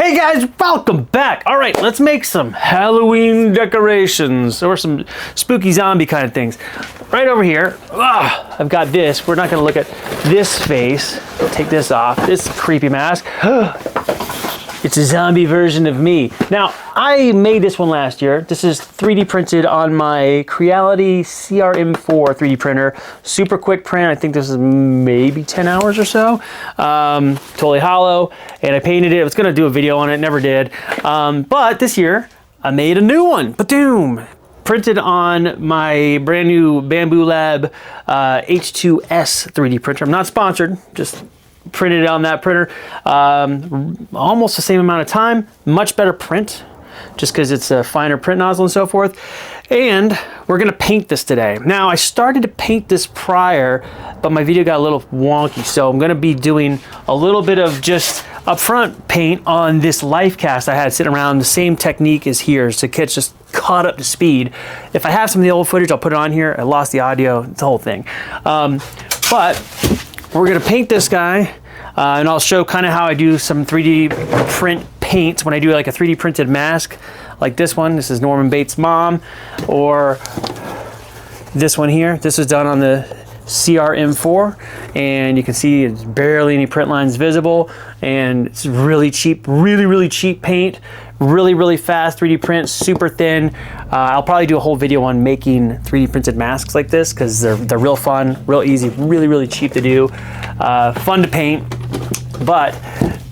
Hey guys, welcome back. All right, let's make some Halloween decorations or some spooky zombie kind of things. Right over here, I've got this. We're not gonna look at this face. Take this off, this creepy mask. It's a zombie version of me. Now, I made this one last year. This is 3D printed on my Creality CRM4 3D printer. Super quick print. I think this is maybe 10 hours or so. Totally hollow. And I painted it. I was gonna do a video on it, never did. But this year, I made a new one. Ba-doom! Printed on my brand new Bambu Lab H2S 3D printer. I'm not sponsored, just printed it on that printer. Almost the same amount of time, much better print, just because it's a finer print nozzle and so forth. And we're gonna paint this today. Now, I started to paint this prior, but my video got a little wonky, so I'm gonna be doing a little bit of just upfront paint on this life cast I had sitting around. The same technique as here, so it's just caught up to speed. If I have some of the old footage, I'll put it on here. I lost the audio, it's the whole thing. But we're gonna paint this guy, and I'll show kind of how I do some 3D print paints when I do like a 3D printed mask, like this one. This is Norman Bates' mom, or this one here. This was done on the CRM4, and you can see it's barely any print lines visible, and it's really cheap, really cheap paint. Really fast 3D print, super thin. I'll probably do a whole video on making 3D printed masks like this because they're real fun, real easy, really cheap to do, fun to paint. But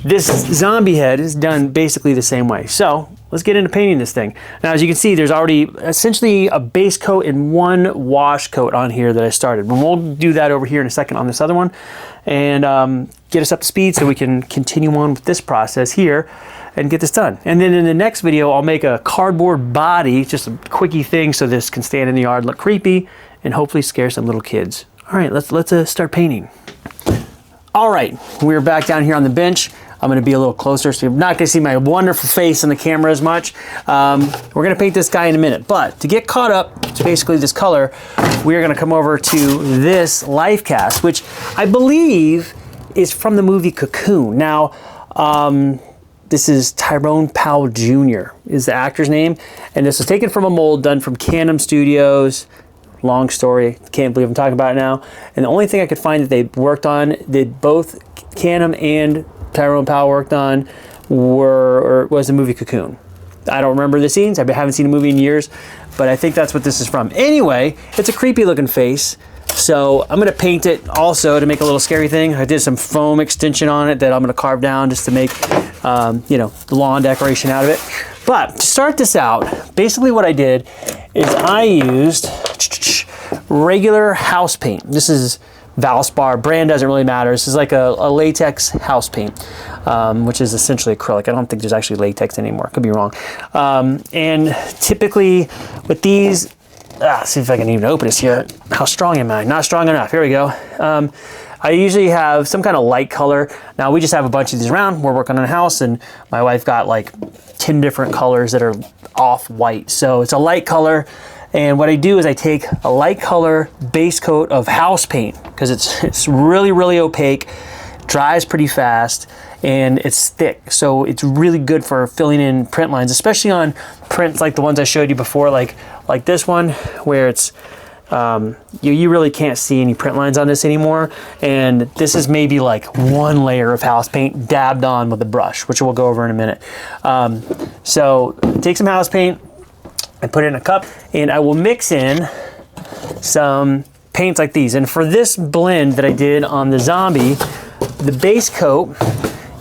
this zombie head is done basically the same way. So let's get into painting this thing. Now, as you can see, there's already essentially a base coat and one wash coat on here that I started. And we'll do that over here in a second on this other one, and get us up to speed so we can continue on with this process here and get this done. And then in the next video, I'll make a cardboard body, just a quickie thing so this can stand in the yard, look creepy, and hopefully scare some little kids. All right, let's start painting. All right, we're back down here on the bench. I'm gonna be a little closer, so you're not gonna see my wonderful face on the camera as much. We're gonna paint this guy in a minute, but to get caught up to basically this color, we're gonna come over to this life cast, which I believe is from the movie Cocoon. Now, this is Tyrone Powell Jr. is the actor's name, and this was taken from a mold done from Canem Studios. Long story, can't believe I'm talking about it now. And the only thing I could find that they worked on, that both Canem and Tyrone Powell worked on, was the movie Cocoon. I don't remember the scenes, I haven't seen a movie in years, but I think that's what this is from. Anyway, it's a creepy looking face. So I'm gonna paint it also to make a little scary thing. I did some foam extension on it that I'm gonna carve down just to make, you know, the lawn decoration out of it. But to start this out, basically what I did is I used regular house paint. This is Valspar, brand doesn't really matter. This is like a latex house paint, which is essentially acrylic. I don't think there's actually latex anymore, could be wrong. And typically with these, see if I can even open this here. How strong am I? Not strong enough. Here we go. I usually have some kind of light color. Now we just have a bunch of these around. We're working on a house, and my wife got like 10 different colors that are off-white. So it's a light color. And what I do is I take a light color base coat of house paint because it's really opaque, dries pretty fast, and it's thick. So it's really good for filling in print lines, especially on prints like the ones I showed you before, like this one, where it's you really can't see any print lines on this anymore. And this is maybe like one layer of house paint dabbed on with a brush, which we'll go over in a minute. So take some house paint and put it in a cup, and I will mix in some paints like these. And for this blend that I did on the zombie, the base coat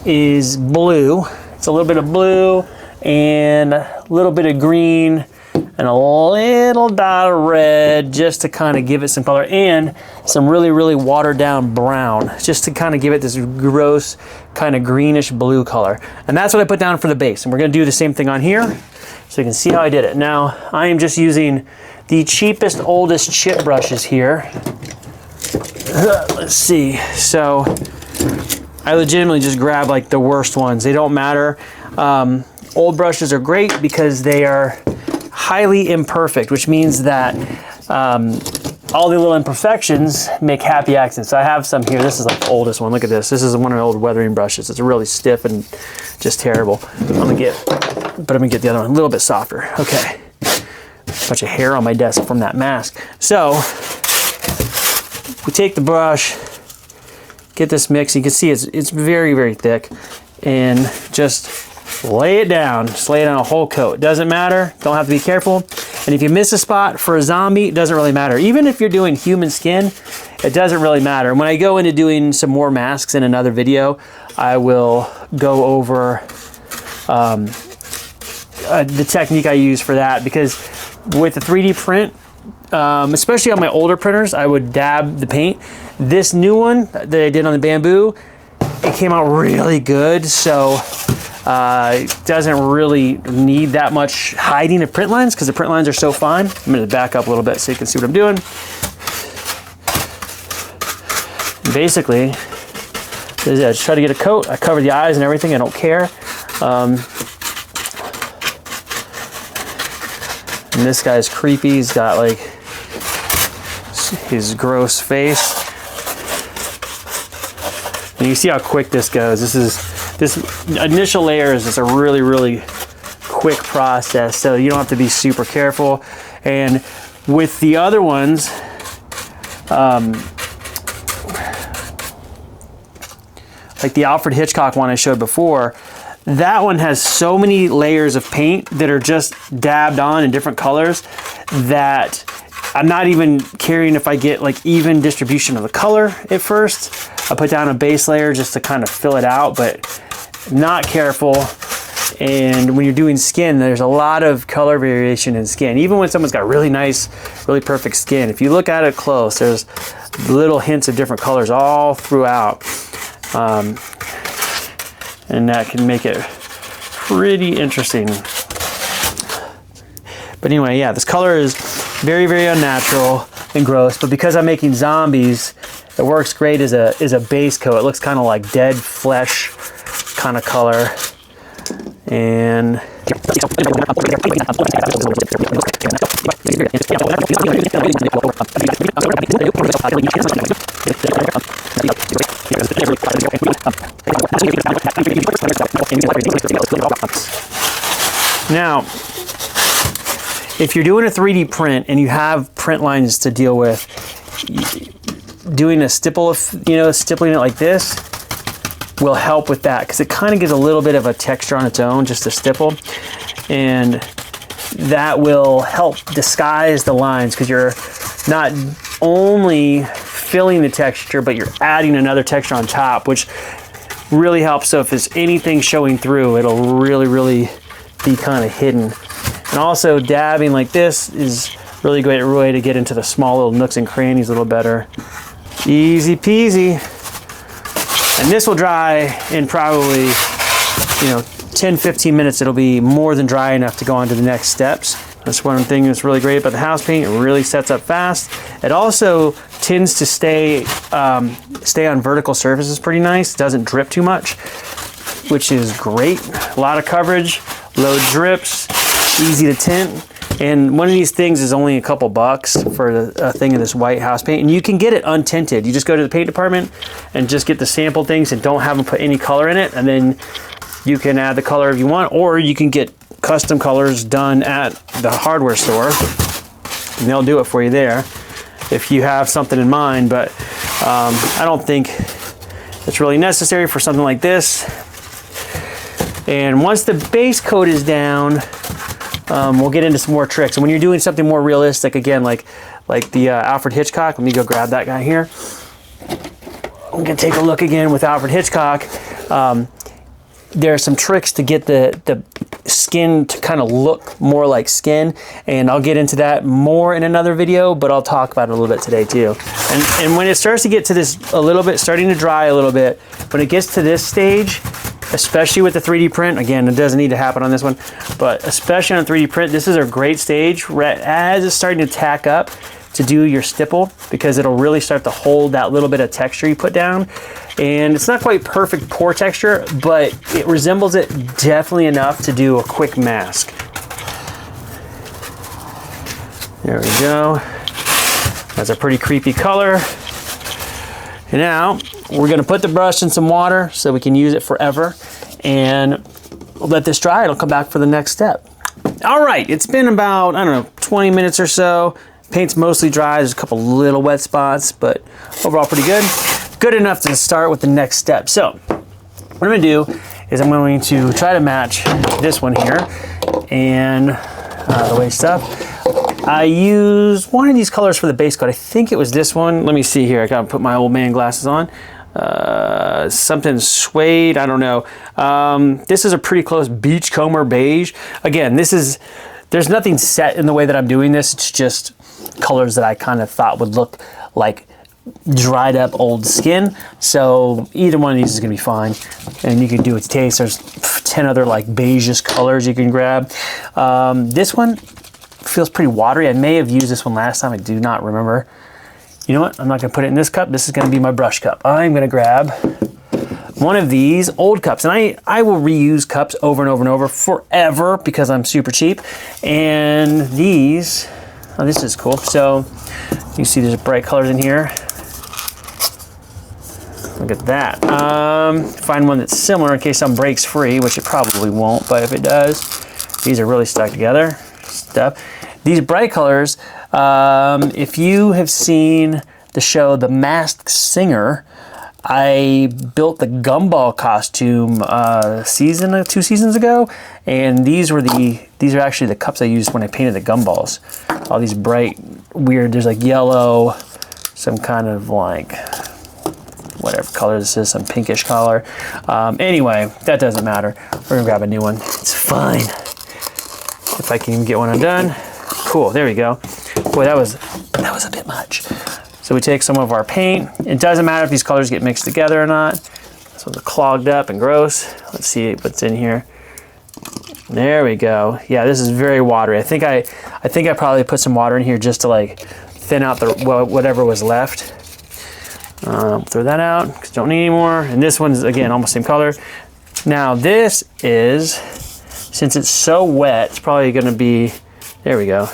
is blue. It's a little bit of blue and a little bit of green and a little dot of red just to kind of give it some color, and some really watered down brown just to kind of give it this gross kind of greenish blue color. And that's what I put down for the base. And we're gonna do the same thing on here so you can see how I did it. Now, I am just using the cheapest, oldest chip brushes here. Let's see. So I legitimately just grab like the worst ones. They don't matter. Old brushes are great because they are highly imperfect, which means that all the little imperfections make happy accidents. So I have some here. This is like the oldest one. Look at this. This is one of my old weathering brushes. It's really stiff and just terrible. I'm gonna get the other one a little bit softer. Okay. Bunch of hair on my desk from that mask. So we take the brush, get this mix. You can see it's very, very thick, and just lay it down. Just lay it on a whole coat. Doesn't matter. Don't have to be careful. And if you miss a spot for a zombie, it doesn't really matter. Even if you're doing human skin, it doesn't really matter. And when I go into doing some more masks in another video, I will go over the technique I use for that, because with the 3D print, especially on my older printers, I would dab the paint. This new one that I did on the Bambu, it came out really good, so it doesn't really need that much hiding of print lines because the print lines are so fine. I'm going to back up a little bit so you can see what I'm doing. Basically, I just try to get a coat. I cover the eyes and everything. I don't care. And this guy's creepy. He's got like his gross face. And you see how quick this goes. This initial layer is just a really, really quick process. So you don't have to be super careful. And with the other ones, like the Alfred Hitchcock one I showed before, that one has so many layers of paint that are just dabbed on in different colors that I'm not even caring if I get like even distribution of the color at first. I put down a base layer just to kind of fill it out, but not careful. And when you're doing skin, there's a lot of color variation in skin. Even when someone's got really nice, really perfect skin, if you look at it close, there's little hints of different colors all throughout. And that can make it pretty interesting. But anyway, yeah, this color is very, very unnatural and gross, but because I'm making zombies, it works great as a base coat. It looks kind of like dead flesh kind of color. And now, if you're doing a 3D print and you have print lines to deal with, doing a stipple, stippling it like this will help with that, because it kind of gives a little bit of a texture on its own, just a stipple, and that will help disguise the lines, because you're not only filling the texture, but you're adding another texture on top, which really helps. So if there's anything showing through, it'll really, really be kind of hidden. And also dabbing like this is really great way to get into the small little nooks and crannies a little better. Easy peasy. And this will dry in probably, 10-15 minutes. It'll be more than dry enough to go on to the next steps. That's one thing that's really great about the house paint. It really sets up fast. It also tends to stay on vertical surfaces pretty nice. It doesn't drip too much, which is great. A lot of coverage, low drips, easy to tint. And one of these things is only a couple bucks for a thing of this white house paint. And you can get it untinted. You just go to the paint department and just get the sample things and don't have them put any color in it. And then you can add the color if you want, or you can get custom colors done at the hardware store. And they'll do it for you there if you have something in mind. But I don't think it's really necessary for something like this. And once the base coat is down, we'll get into some more tricks. And when you're doing something more realistic, again, like the Alfred Hitchcock, let me go grab that guy here. I'm gonna take a look again with Alfred Hitchcock. There are some tricks to get the skin to kind of look more like skin, and I'll get into that more in another video, but I'll talk about it a little bit today too. And when it starts to get to this a little bit, starting to dry a little bit, when it gets to this stage, especially with the 3D print, again, it doesn't need to happen on this one, but especially on 3D print, this is a great stage as it's starting to tack up to do your stipple, because it'll really start to hold that little bit of texture you put down. And it's not quite perfect pour texture, but it resembles it definitely enough to do a quick mask. There we go. That's a pretty creepy color. And now we're gonna put the brush in some water so we can use it forever, and let this dry. It'll come back for the next step. All right, it's been about, I don't know, 20 minutes or so. Paint's mostly dry. There's a couple little wet spots, but overall pretty good. Good enough to start with the next step. So what I'm gonna do is I'm going to try to match this one here and the way stuff. I used one of these colors for the base coat. I think it was this one. Let me see here. I gotta put my old man glasses on. Something suede, I don't know. This is a pretty close beachcomber beige. Again, there's nothing set in the way that I'm doing this. It's just colors that I kind of thought would look like dried up old skin. So either one of these is gonna be fine. And you can do it to taste. There's 10 other like beigeish colors you can grab. This one feels pretty watery. I may have used this one last time. I do not remember. You know what? I'm not gonna put it in this cup. This is gonna be my brush cup. I'm gonna grab one of these old cups, and I will reuse cups over and over and over forever because I'm super cheap. And these, oh, this is cool. So you see there's bright colors in here. Look at that. Find one that's similar in case some breaks free, which it probably won't, but if it does, these are really stuck together. Stuff. These bright colors, if you have seen the show The Masked Singer, I built the gumball costume 2 seasons ago, and these are actually the cups I used when I painted the gumballs. All these bright, weird, there's like yellow, some kind of like whatever color this is, some pinkish color. Anyway, that doesn't matter. We're gonna grab a new one. It's fine. If I can even get one undone. Cool, there we go. Boy, that was a bit much. So we take some of our paint. It doesn't matter if these colors get mixed together or not. This one's clogged up and gross. Let's see what's in here. There we go. Yeah, this is very watery. I think I probably put some water in here just to like thin out the whatever was left. Throw that out because don't need any more. And this one's again almost same color. Now this is, since it's so wet, it's probably gonna be, there we go.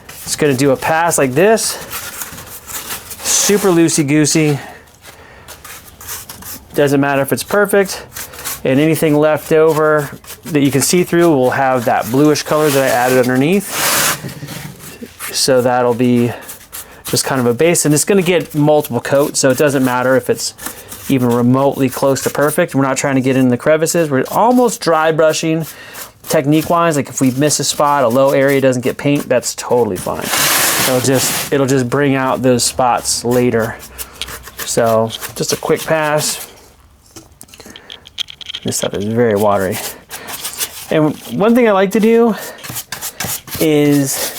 It's gonna do a pass like this, super loosey-goosey. Doesn't matter if it's perfect, and anything left over that you can see through will have that bluish color that I added underneath. So that'll be just kind of a base, and it's gonna get multiple coats, so it doesn't matter if it's even remotely close to perfect. We're not trying to get in the crevices. We're almost dry brushing technique-wise. Like if we miss a spot, a low area doesn't get paint, that's totally fine. It'll just bring out those spots later. So just a quick pass. This stuff is very watery. And one thing I like to do is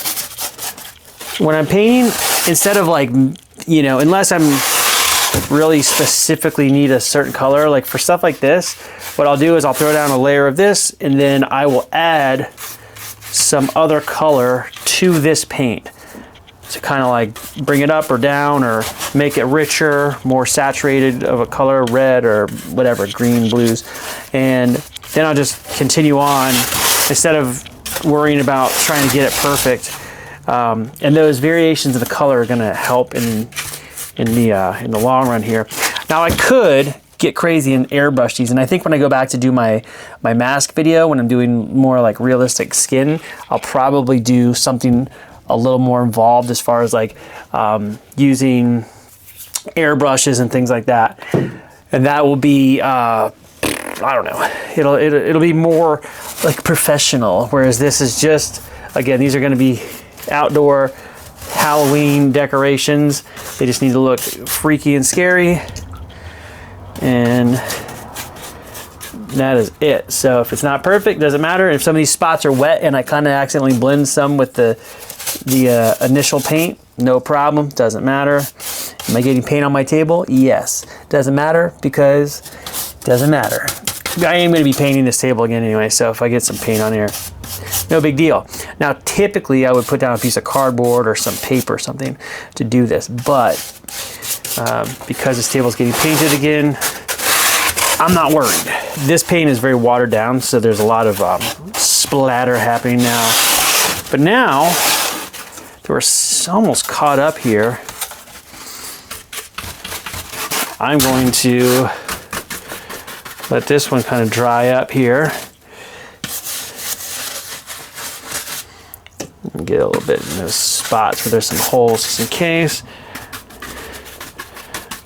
when I'm painting, instead of like, you know, unless I'm really specifically need a certain color, like for stuff like this, what I'll do is I'll throw down a layer of this, and then I will add some other color to this paint to kind of like bring it up or down or make it richer, more saturated of a color, red or whatever, green, blues. And then I'll just continue on instead of worrying about trying to get it perfect. And those variations of the color are gonna help in the long run here. Now I could get crazy and airbrush these, and I think when I go back to do my mask video, when I'm doing more like realistic skin, I'll probably do something a little more involved as far as like using airbrushes and things like that. And that will be I don't know, it'll be more like professional, whereas this is just, again, these are going to be outdoor Halloween decorations. They just need to look freaky and scary, and that is it. So if it's not perfect, doesn't matter. If some of these spots are wet and I kind of accidentally blend some with the initial paint, no problem, doesn't matter. Am I getting paint on my table? Yes. Doesn't matter because doesn't matter. I am going to be painting this table again anyway, so if I get some paint on here, no big deal. Now, typically I would put down a piece of cardboard or some paper or something to do this, but because this table is getting painted again, I'm not worried. This paint is very watered down, so there's a lot of splatter happening now. But now we're almost caught up here, I'm going to let this one kind of dry up here. And get a little bit in those spots where there's some holes just in case.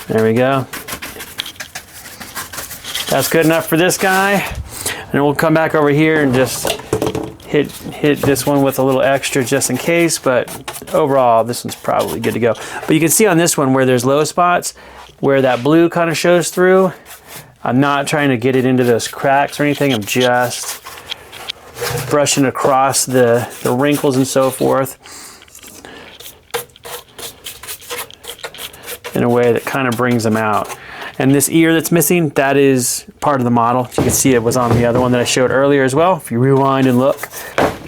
There we go. That's good enough for this guy. And we'll come back over here and just hit this one with a little extra just in case, but overall this one's probably good to go. But you can see on this one where there's low spots, where that blue kind of shows through. I'm not trying to get it into those cracks or anything. I'm just brushing across the wrinkles and so forth in a way that kind of brings them out. And this ear that's missing, that is part of the model. You can see it was on the other one that I showed earlier as well, if you rewind and look.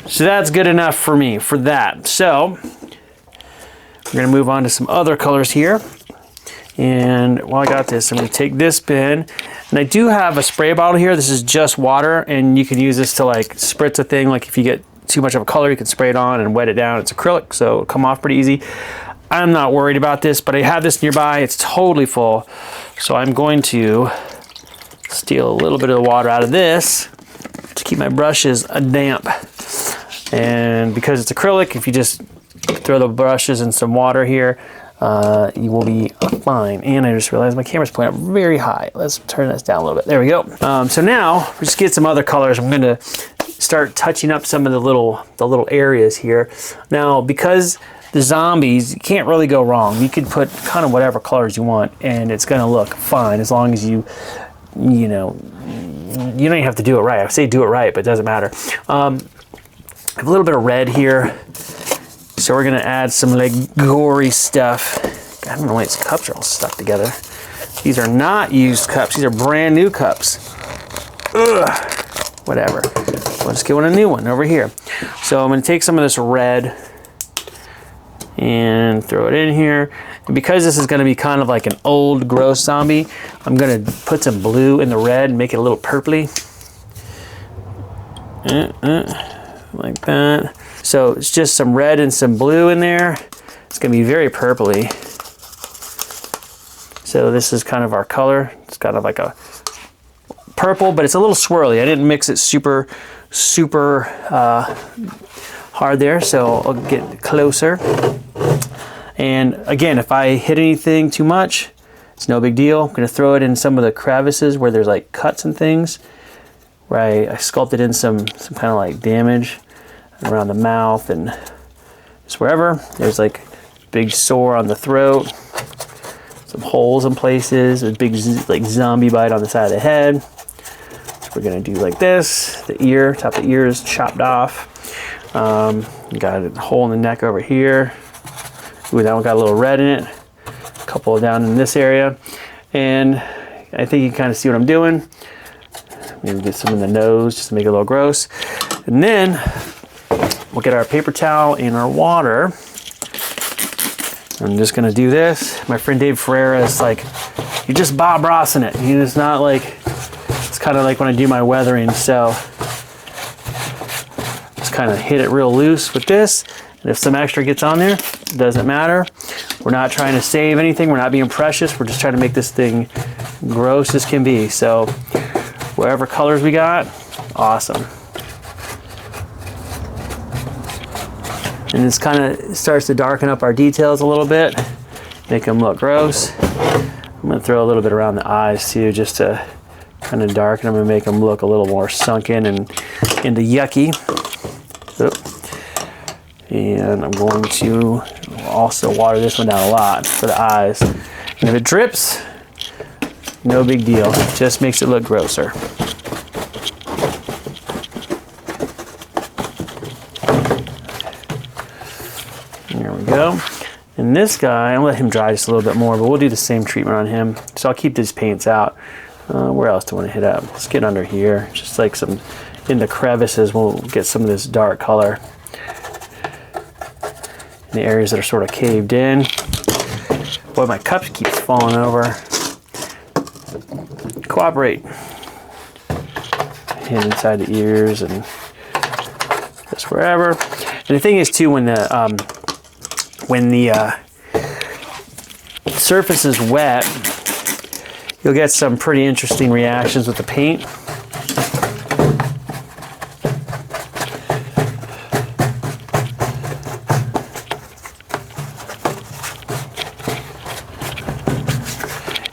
So that's good enough for me for that. So we're gonna move on to some other colors here. And while I got this, I'm gonna take this pen, and I do have a spray bottle here. This is just water, and you can use this to like spritz a thing. Like if you get too much of a color, you can spray it on and wet it down. It's acrylic, so it'll come off pretty easy. I'm not worried about this, but I have this nearby. It's totally full. So I'm going to steal a little bit of the water out of this to keep my brushes damp. And because it's acrylic, if you just throw the brushes in some water here, you will be fine. And I just realized my camera's pointing up very high. Let's turn this down a little bit. There we go. So now we just get some other colors. I'm going to start touching up some of the little areas here. Now, because the zombies, you can't really go wrong. You could put kind of whatever colors you want, and it's going to look fine as long as you know, you don't even have to do it right. I say do it right, but it doesn't matter. I have a little bit of red here. So we're gonna add some like gory stuff. I don't know why these cups are all stuck together. These are not used cups. These are brand new cups. Ugh, whatever. We'll just get a new one over here. So I'm gonna take some of this red and throw it in here. And because this is gonna be kind of like an old gross zombie, I'm gonna put some blue in the red and make it a little purpley. Like that. So it's just some red and some blue in there. It's gonna be very purpley. So this is kind of our color. It's kind of like a purple, but it's a little swirly. I didn't mix it super hard there, so I'll get closer. And again, if I hit anything too much, it's no big deal. I'm gonna throw it in some of the crevices where there's like cuts and things, where I sculpted in some kind of like damage around the mouth and just wherever. There's like big sore on the throat, some holes in places, a big like zombie bite on the side of the head. So we're gonna do like this. The ear, top of the ear is chopped off. Got a hole in the neck over here. Ooh, that one got a little red in it. A couple down in this area. And I think you can kind of see what I'm doing. Maybe get some in the nose just to make it a little gross. And then we'll get our paper towel and our water. I'm just gonna do this. My friend Dave Ferreira is like, you're just Bob Rossing it. He's not like, it's kind of like when I do my weathering. So just kind of hit it real loose with this. And if some extra gets on there, it doesn't matter. We're not trying to save anything. We're not being precious. We're just trying to make this thing gross as can be. So whatever colors we got, awesome. And this kind of starts to darken up our details a little bit, make them look gross. I'm gonna throw a little bit around the eyes too, just to kind of darken them and make them look a little more sunken and into yucky. And I'm going to also water this one down a lot for the eyes. And if it drips, no big deal, it just makes it look grosser. There we go. And this guy, I'll let him dry just a little bit more, but we'll do the same treatment on him. So I'll keep these paints out. Where else do I want to hit up? Let's get under here. Just like some, in the crevices, we'll get some of this dark color. In the areas that are sort of caved in. Boy, my cup keeps falling over. Cooperate. Hit inside the ears and just wherever. And the thing is too, when the when the surface is wet, you'll get some pretty interesting reactions with the paint.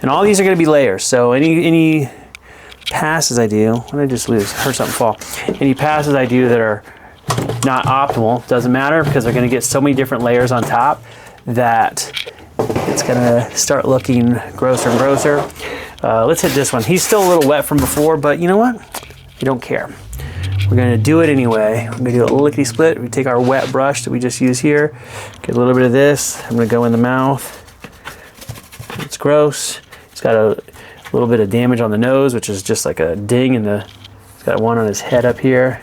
And all these are going to be layers, so any passes I do, what did I just lose? Heard something fall. Any passes I do that are not optimal, doesn't matter, because they're going to get so many different layers on top that it's going to start looking grosser and grosser. Let's hit this one. He's still a little wet from before, but you know what? You don't care. We're going to do it anyway. We're going to do a lickety split. We take our wet brush that we just used here, get a little bit of this. I'm going to go in the mouth. It's gross. He's got a little bit of damage on the nose, which is just like a ding in the, he's got one on his head up here.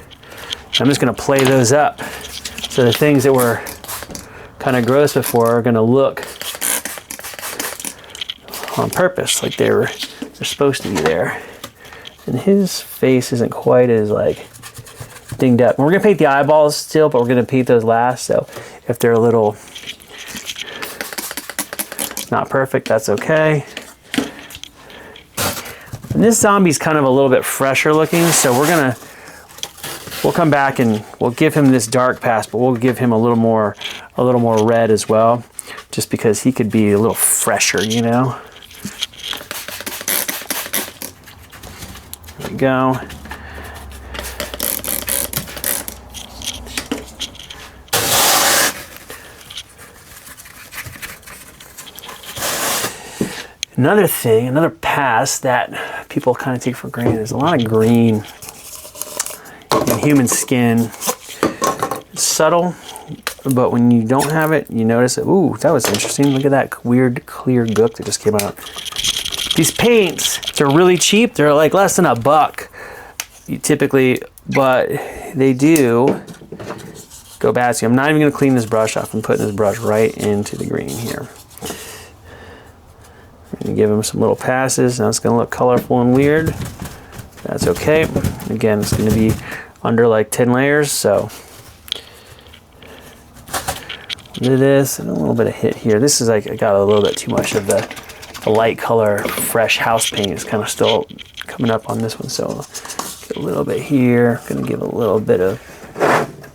I'm just going to play those up. So the things that were kind of gross before are going to look on purpose, like they're supposed to be there. And his face isn't quite as like dinged up. And we're going to paint the eyeballs still, but we're going to paint those last. So if they're a little not perfect, that's okay. And this zombie's kind of a little bit fresher looking, so we'll come back and we'll give him this dark pass, but we'll give him a little more red as well, just because he could be a little fresher, you know. There we go. Another thing, another pass that people kind of take for granted, there's a lot of green in human skin. It's subtle, but when you don't have it, you notice it. Ooh, that was interesting. Look at that weird clear gook that just came out. These paints, they're really cheap. They're like less than $1 typically, but they do go bad. So I'm not even gonna clean this brush off. I'm putting this brush right into the green here. And give him some little passes. Now it's going to look colorful and weird. That's okay. Again, it's going to be under like 10 layers, so do this and a little bit of hit here. This is like I got a little bit too much of the light color fresh house paint is kind of still coming up on this one, so get a little bit here. Going to give a little bit of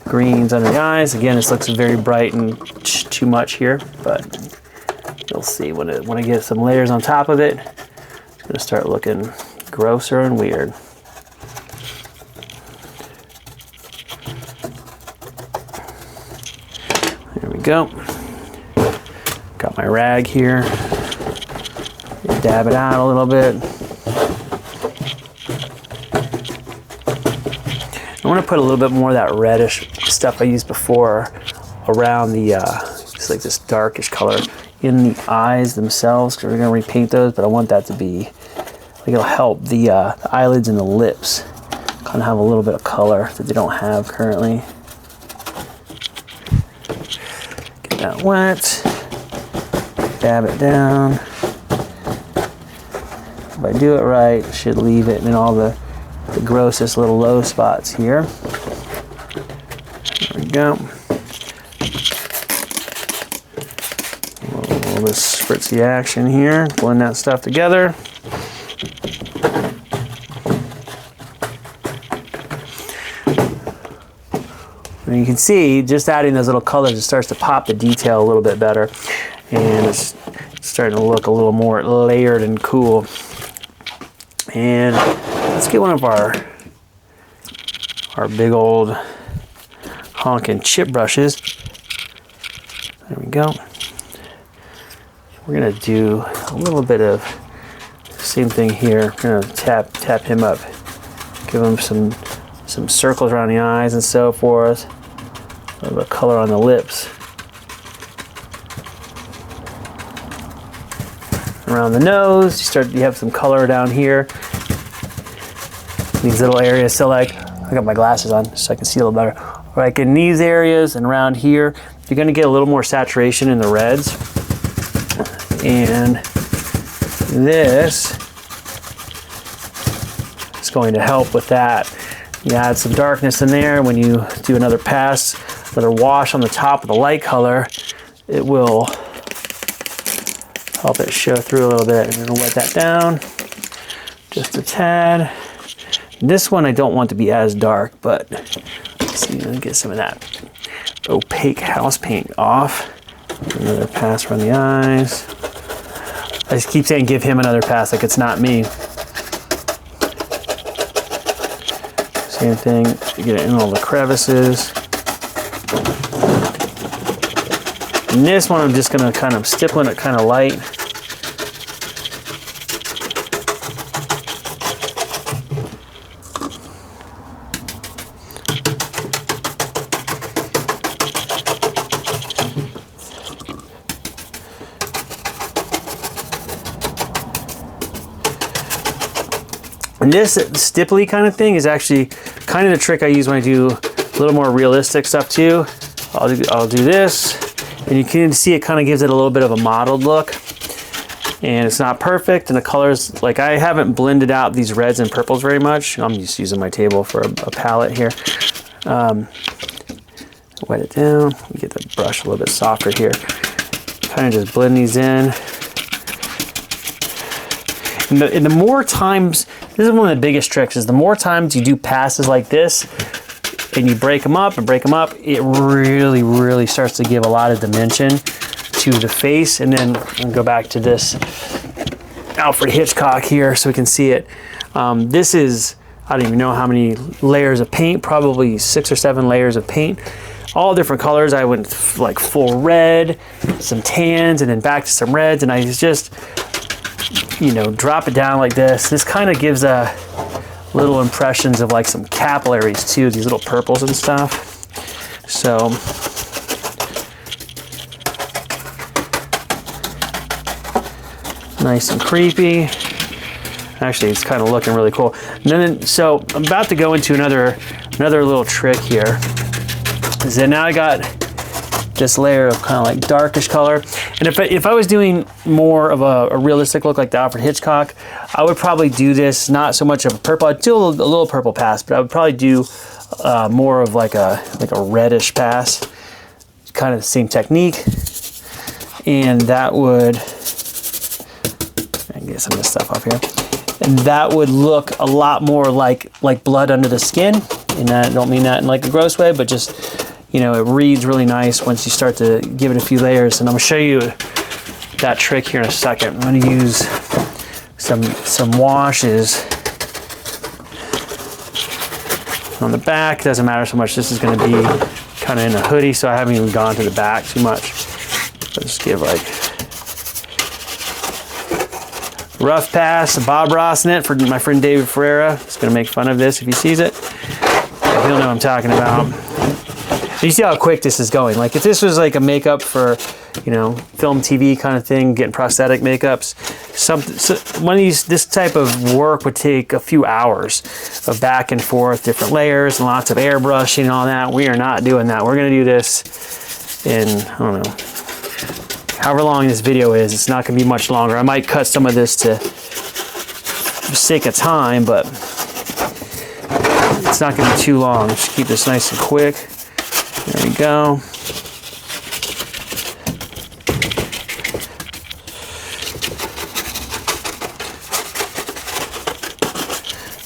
greens under the eyes. Again, this looks very bright and too much here, but you'll see when I get some layers on top of it, it's going to start looking grosser and weird. There we go. Got my rag here. Dab it out a little bit. I want to put a little bit more of that reddish stuff I used before around the, just like this darkish color in the eyes themselves, because we're going to repaint those, but I want that to be, like, it'll help the eyelids and the lips kind of have a little bit of color that they don't have currently. Get that wet, dab it down. If I do it right, I should leave it in all the grossest little low spots here. There we go. This spritzy action here, blend that stuff together. And you can see just adding those little colors, it starts to pop the detail a little bit better, and it's starting to look a little more layered and cool. And let's get one of our big old honking chip brushes. There we go. We're gonna do a little bit of same thing here. We're gonna tap him up, give him some circles around the eyes and so forth. A little bit of color on the lips. Around the nose, you have some color down here. These little areas. So like, I got my glasses on so I can see a little better. Like in these areas and around here, you're gonna get a little more saturation in the reds. And this is going to help with that. You add some darkness in there when you do another pass, another wash on the top of the light color, it will help it show through a little bit. I'm gonna wet that down just a tad. This one I don't want to be as dark, but let's see, let me get some of that opaque house paint off. Another pass around the eyes. I just keep saying give him another pass like it's not me. Same thing, you get it in all the crevices. And this one I'm just gonna kind of stippling it kind of light. And this stipply kind of thing is actually kind of the trick I use when I do a little more realistic stuff too. I'll do this, and you can see it kind of gives it a little bit of a mottled look. And it's not perfect, and the colors, like I haven't blended out these reds and purples very much. I'm just using my table for a palette here. Wet it down, get the brush a little bit softer here. Kind of just blend these in. And the more times, this is one of the biggest tricks, is the more times you do passes like this and you break them up and break them up, it really, really starts to give a lot of dimension to the face. And then I'll go back to this Alfred Hitchcock here so we can see it. This is, I don't even know how many layers of paint, probably 6 or 7 layers of paint. All different colors. I went like full red, some tans, and then back to some reds, and I just, you know, drop it down like this. This kind of gives a little impressions of like some capillaries too, these little purples and stuff. So nice and creepy. Actually, it's kind of looking really cool. And then, so I'm about to go into another little trick here. Is that now I got this layer of kind of like darkish color. And if I was doing more of a realistic look like the Alfred Hitchcock, I would probably do this, not so much of a purple. I'd do a little purple pass, but I would probably do more of like a reddish pass. Kind of the same technique. And that would, I can get some of this stuff off here. And that would look a lot more like blood under the skin. And I don't mean that in like a gross way, but just, you know, it reads really nice once you start to give it a few layers. And I'm gonna show you that trick here in a second. I'm gonna use some washes on the back. Doesn't matter so much. This is gonna be kind of in a hoodie, so I haven't even gone to the back too much. I'll just give like rough pass, Bob Ross in it for my friend David Ferreira. He's gonna make fun of this if he sees it. He'll know what I'm talking about. So you see how quick this is going. Like if this was like a makeup for, you know, film, TV kind of thing, getting prosthetic makeups, one of these, this type of work would take a few hours of back and forth, different layers and lots of airbrushing and all that. We are not doing that. We're gonna do this in, I don't know, however long this video is. It's not gonna be much longer. I might cut some of this to for sake of time, but it's not gonna be too long. Just keep this nice and quick. There we go.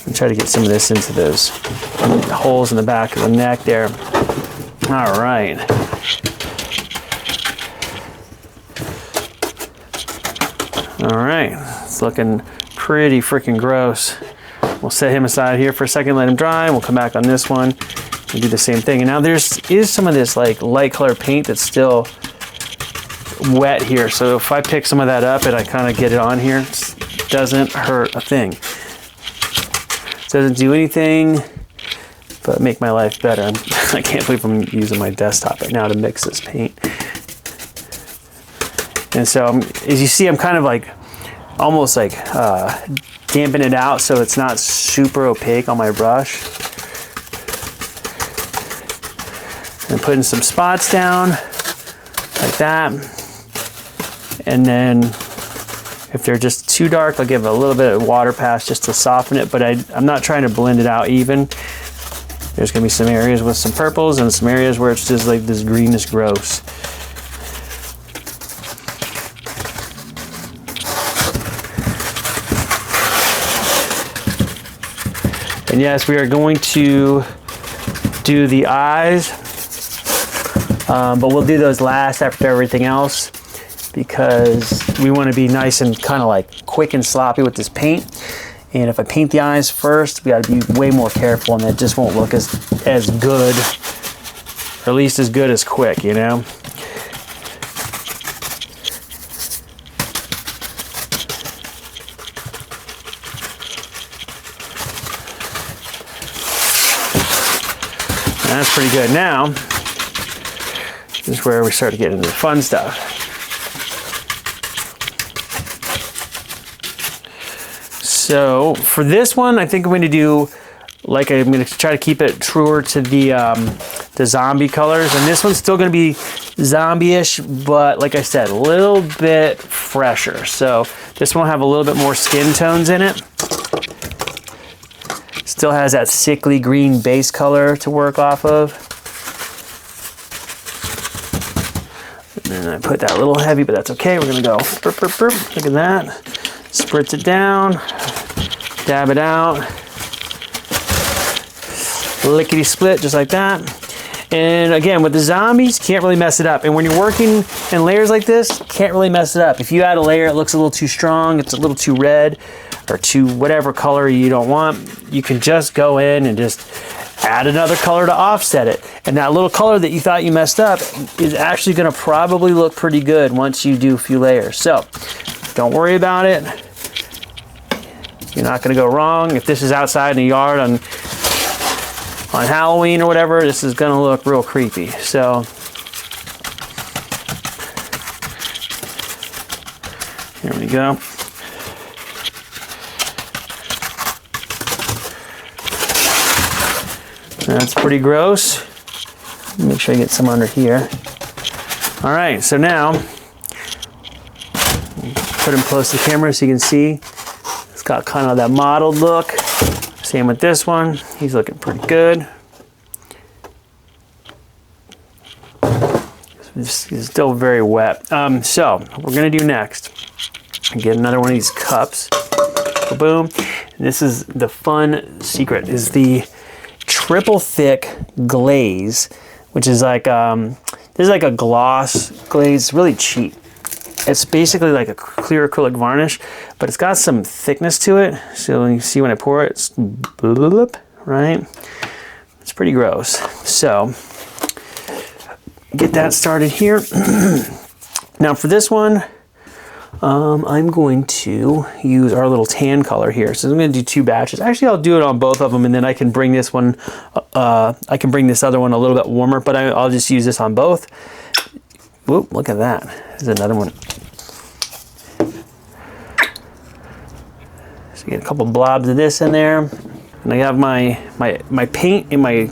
And try to get some of this into those holes in the back of the neck there. All right. All right, it's looking pretty freaking gross. We'll set him aside here for a second, let him dry. We'll come back on this one and do the same thing. And now is some of this like light color paint that's still wet here. So if I pick some of that up and I kind of get it on here, it doesn't hurt a thing. It doesn't do anything but make my life better. I can't believe I'm using my desktop right now to mix this paint. And so as you see, I'm kind of like almost like dampen it out so it's not super opaque on my brush. And putting some spots down like that. And then if they're just too dark, I'll give it a little bit of water pass just to soften it, but I'm not trying to blend it out even. There's gonna be some areas with some purples and some areas where it's just like this greenish gross. And yes, we are going to do the eyes, but we'll do those last after everything else because we want to be nice and kind of like quick and sloppy with this paint. And if I paint the eyes first, we got to be way more careful, and it just won't look as good, or at least as good as quick, you know? That's pretty good. Now, this is where we start to get into the fun stuff. So for this one, I think I'm going to do, like, I'm going to try to keep it truer to the zombie colors. And this one's still going to be zombie-ish, but like I said, a little bit fresher. So this one will have a little bit more skin tones in it. Still has that sickly green base color to work off of. And then I put that a little heavy, but that's okay. We're gonna go burp, burp, burp. Look at that. Spritz it down, dab it out, lickety split, just like that. And again, with the zombies, can't really mess it up. And when you're working in layers like this, can't really mess it up. If you add a layer, it looks a little too strong, it's a little too red, or to whatever color you don't want, you can just go in and just add another color to offset it. And that little color that you thought you messed up is actually gonna probably look pretty good once you do a few layers. So don't worry about it. You're not gonna go wrong. If this is outside in the yard on Halloween or whatever, this is gonna look real creepy. So here we go. That's pretty gross. Make sure I get some under here. All right, so now, put him close to the camera so you can see. It's got kind of that mottled look. Same with this one. He's looking pretty good. He's still very wet. So, what we're gonna do next, get another one of these cups. Boom. And this is the fun secret, is the triple thick glaze, which is like this is like a gloss glaze. It's really cheap. It's basically like a clear acrylic varnish, but it's got some thickness to it. So you see when I pour it, it's blub, right? It's pretty gross. So get that started here. Now for this one, I'm going to use our little tan color here. So I'm going to do 2 batches. Actually, I'll do it on both of them, and then I can bring this one, I can bring this other one a little bit warmer, but I'll just use this on both. Whoop, look at that. There's another one. So you get a couple blobs of this in there. And I have my paint and my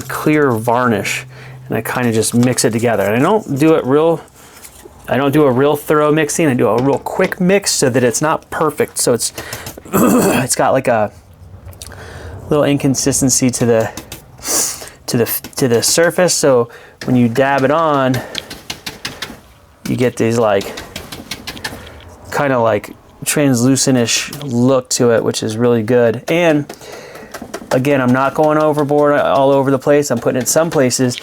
clear varnish, and I kind of just mix it together. And I don't do a real thorough mixing. I do a real quick mix so that it's not perfect. So it's it's got like a little inconsistency to the surface. So when you dab it on, you get these like kind of like translucent-ish look to it, which is really good. And again, I'm not going overboard all over the place. I'm putting it in some places.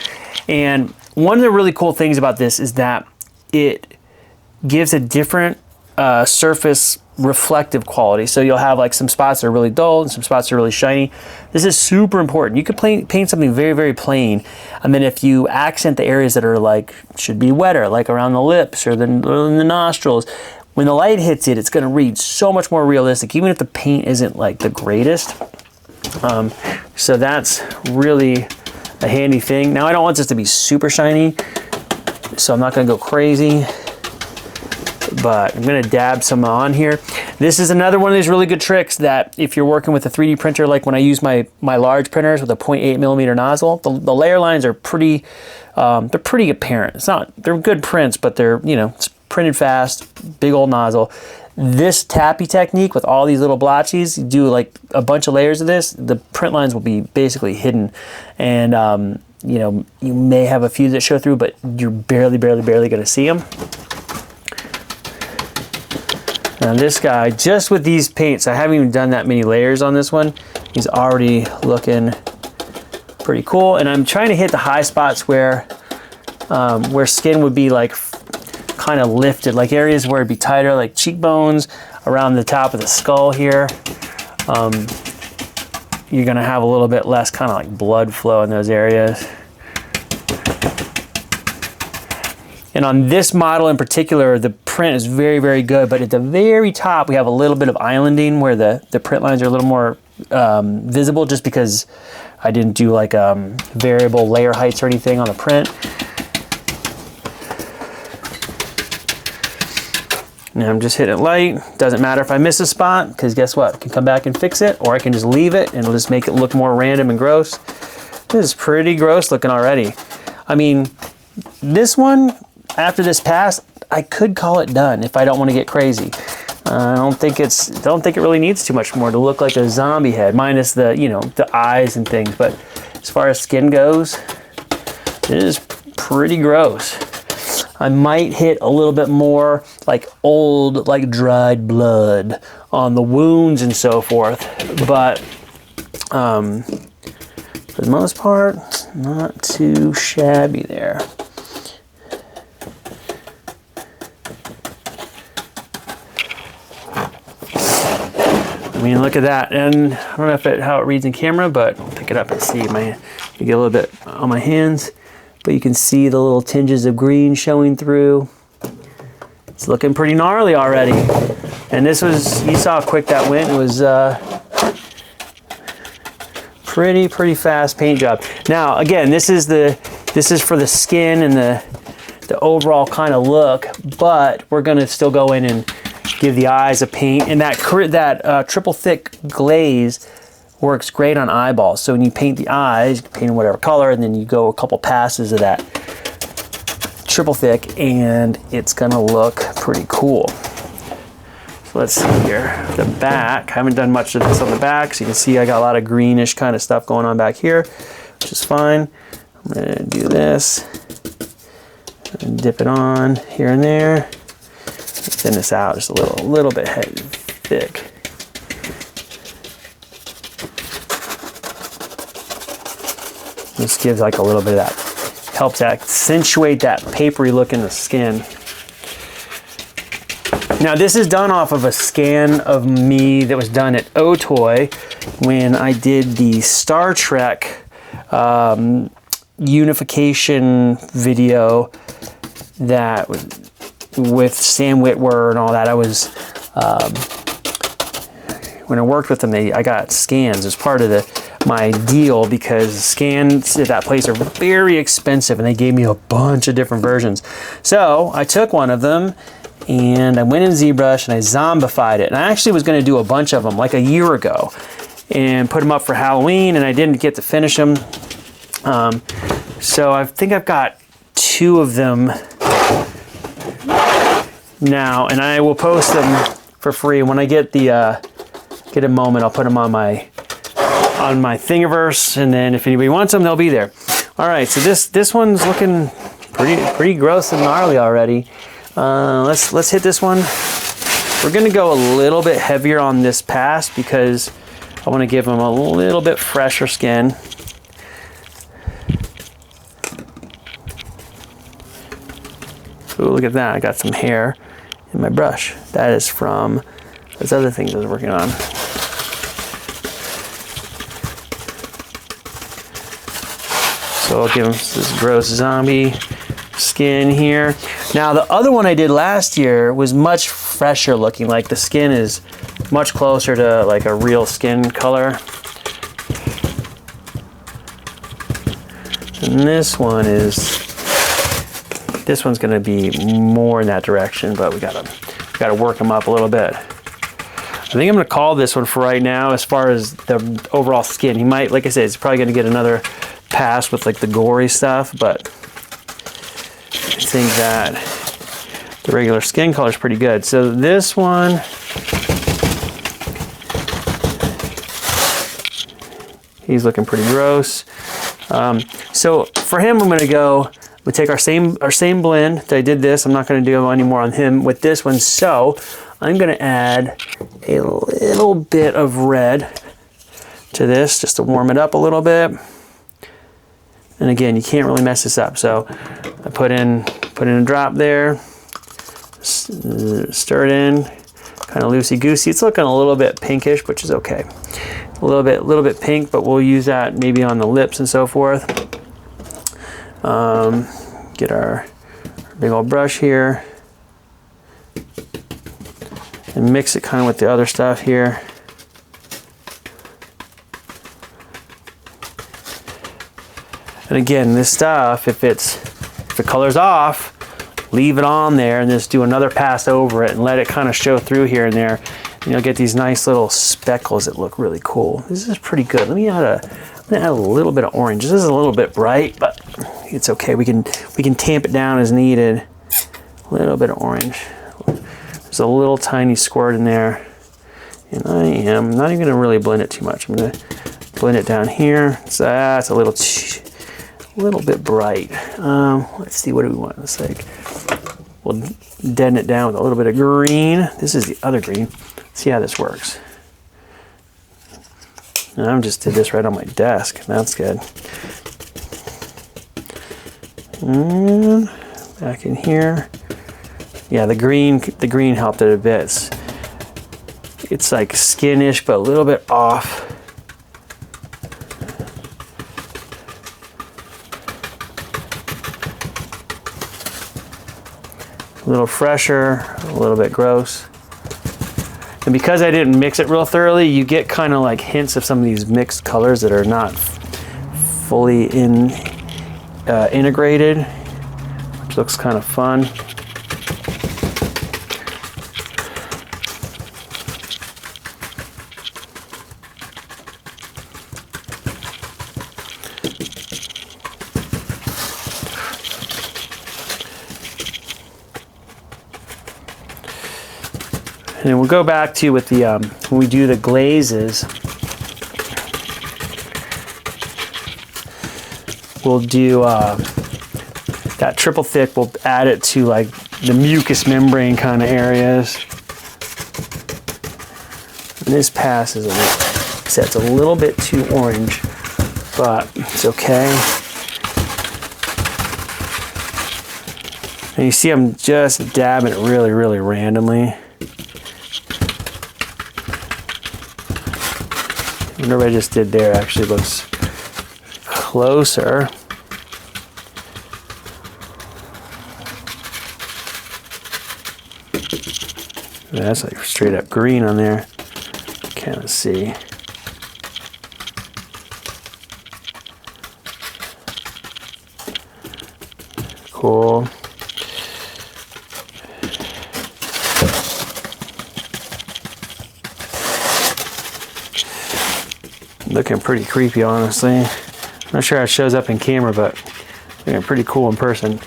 And one of the really cool things about this is that it gives a different surface reflective quality. So you'll have like some spots that are really dull and some spots that are really shiny. This is super important. You could paint something very, very plain, and then if you accent the areas that are like, should be wetter, like around the lips or the nostrils, when the light hits it, it's gonna read so much more realistic, even if the paint isn't like the greatest. So that's really a handy thing. Now I don't want this to be super shiny, so I'm not gonna go crazy, but I'm gonna dab some on here. This is another one of these really good tricks that if you're working with a 3D printer, like when I use my large printers with a 0.8mm nozzle, the layer lines are pretty, they're pretty apparent. They're good prints, but they're, you know, it's printed fast, big old nozzle. This tappy technique with all these little blotches, you do like a bunch of layers of this, the print lines will be basically hidden. And you know, you may have a few that show through, but you're barely gonna see them. Now this guy, just with these paints, I haven't even done that many layers on this one. He's already looking pretty cool. And I'm trying to hit the high spots where skin would be like kind of lifted, like areas where it'd be tighter, like cheekbones, around the top of the skull here. You're gonna have a little bit less kind of like blood flow in those areas. And on this model in particular, the print is very, very good, but at the very top, we have a little bit of islanding where the print lines are a little more visible, just because I didn't do like variable layer heights or anything on the print. Now I'm just hitting it light. Doesn't matter if I miss a spot, because guess what? I can come back and fix it, or I can just leave it and it'll just make it look more random and gross. This is pretty gross looking already. I mean, this one, after this pass, I could call it done if I don't want to get crazy. I don't think it really needs too much more to look like a zombie head, minus the, you know, the eyes and things. But as far as skin goes, it is pretty gross. I might hit a little bit more like old, like dried blood on the wounds and so forth, but for the most part, not too shabby there. I mean, look at that. And I don't know if how it reads in camera, but I'll pick it up and see. You get a little bit on my hands. But you can see the little tinges of green showing through. It's looking pretty gnarly already. And this was, you saw how quick that went. It was pretty fast paint job. Now, again, this is for the skin and the overall kind of look, but we're gonna still go in and give the eyes a paint. And that triple thick glaze works great on eyeballs. So when you paint the eyes, you can paint in whatever color, and then you go a couple passes of that triple thick, and it's gonna look pretty cool. So let's see here. The back, I haven't done much of this on the back, so you can see I got a lot of greenish kind of stuff going on back here, which is fine. I'm gonna do this, and dip it on here and there. Thin this out just a little bit thick. This gives like a little bit of that, helps accentuate that papery look in the skin. Now this is done off of a scan of me that was done at Otoy when I did the Star Trek unification video that was with Sam Witwer and all that. I was, when I worked with them, I got scans as part of my deal, because scans at that place are very expensive, and they gave me a bunch of different versions. So I took one of them and I went in ZBrush and I zombified it. And I actually was going to do a bunch of them like a year ago and put them up for Halloween, and I didn't get to finish them. So I think I've got 2 of them now, and I will post them for free. When I get a moment, I'll put them on my Thingiverse, and then if anybody wants them, they'll be there. All right, so this one's looking pretty gross and gnarly already. Let's hit this one. We're gonna go a little bit heavier on this pass because I want to give them a little bit fresher skin. Ooh, look at that! I got some hair in my brush. That is from those other things I was working on. So I'll give him this gross zombie skin here. Now the other one I did last year was much fresher looking, like the skin is much closer to like a real skin color. And this one's gonna be more in that direction, but we gotta work them up a little bit. I think I'm gonna call this one for right now as far as the overall skin. He might, like I said, it's probably gonna get another pass with like the gory stuff, but I think that the regular skin color is pretty good. So this one, he's looking pretty gross. So for him, I'm gonna take our same blend that I did this. I'm not gonna do any more on him with this one. So I'm gonna add a little bit of red to this just to warm it up a little bit. And again, you can't really mess this up. So I put in a drop there, stir it in, kind of loosey-goosey. It's looking a little bit pinkish, which is okay. A little bit pink, but we'll use that maybe on the lips and so forth. Get our big old brush here and mix it kind of with the other stuff here. And again, this stuff, if the color's off, leave it on there and just do another pass over it and let it kind of show through here and there. And you'll get these nice little speckles that look really cool. This is pretty good. Let me add a little bit of orange. This is a little bit bright, but it's okay. We can tamp it down as needed. A little bit of orange. There's a little tiny squirt in there. And I am not even gonna really blend it too much. I'm gonna blend it down here. So that's a little bit bright. Let's see, what do we want? Let's like, we'll deaden it down with a little bit of green. This is the other green. Let's see how this works. And I just did this right on my desk. That's good. And back in here. Yeah, the green helped it a bit. It's like skinish, but a little bit off. A little fresher, a little bit gross. And because I didn't mix it real thoroughly, you get kind of like hints of some of these mixed colors that are not fully integrated, which looks kind of fun. And then we'll go back to with the, when we do the glazes, we'll do that triple thick, we'll add it to like the mucous membrane kind of areas. And this passes a little, so it's a little bit too orange, but it's okay. And you see I'm just dabbing it really, really randomly. Whatever I just did there actually looks closer. That's like straight up green on there. Kind of see. Cool. Looking pretty creepy, honestly. I'm not sure how it shows up in camera, but looking pretty cool in person.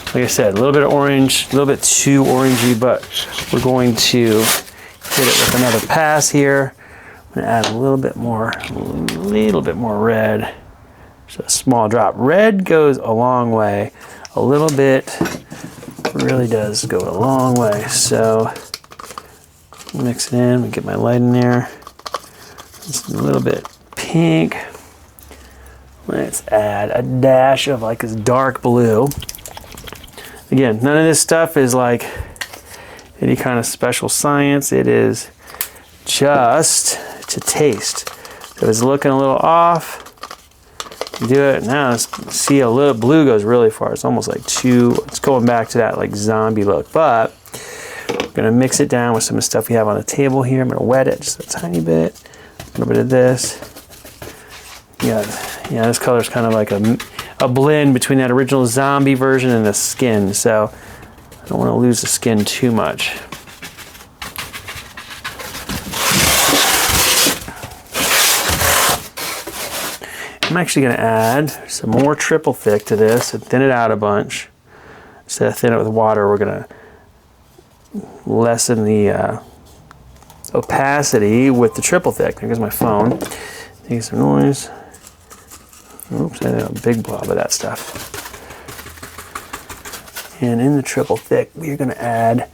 Like I said, a little bit of orange, a little bit too orangey, but we're going to hit it with another pass here. I'm gonna add a little bit more red. Just a small drop. Red goes a long way. A little bit really does go a long way. So mix it in, we get my light in there. Just a little bit pink. Let's add a dash of like this dark blue. Again, none of this stuff is like any kind of special science. It is just to taste. If it's looking a little off, you do it. Now see, a little blue goes really far. It's almost like it's going back to that like zombie look. But I'm gonna mix it down with some of the stuff we have on the table here. I'm gonna wet it just a tiny bit. A little bit of this. Yeah, this color is kind of like a blend between that original zombie version and the skin, so I don't want to lose the skin too much. I'm actually going to add some more triple thick to this and thin it out a bunch. Instead of thin it with water, we're going to lessen the opacity with the triple thick. There goes my phone. Make some noise. Oops, I had a big blob of that stuff. And in the triple thick, we're going to add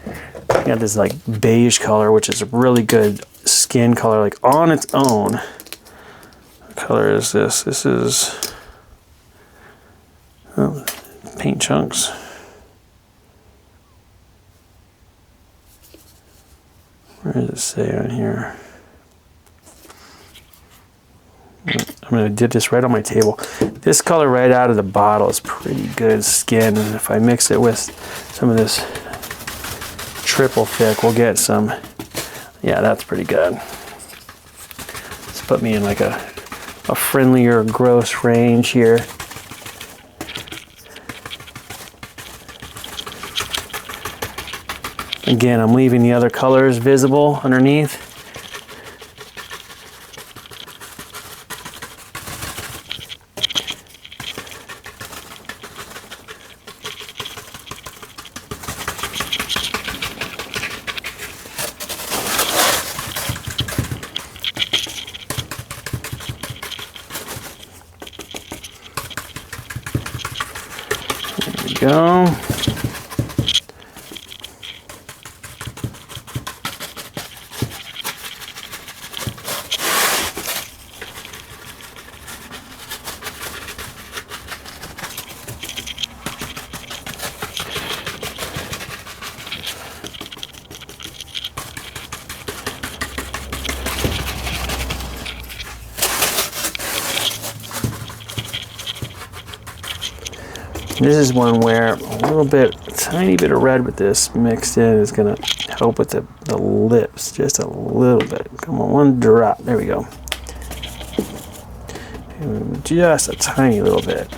I got this like beige color, which is a really good skin color, like on its own. What color is this? This is paint chunks. Where does it say on here? I'm going to dip this right on my table. This color right out of the bottle is pretty good skin, and if I mix it with some of this triple thick, we'll get some. Yeah, that's pretty good. Let's put me in like a friendlier gross range here. Again, I'm leaving the other colors visible underneath. There we go. This is one where a tiny bit of red with this mixed in is gonna help with the lips just a little bit. Come on, one drop, there we go. And just a tiny little bit.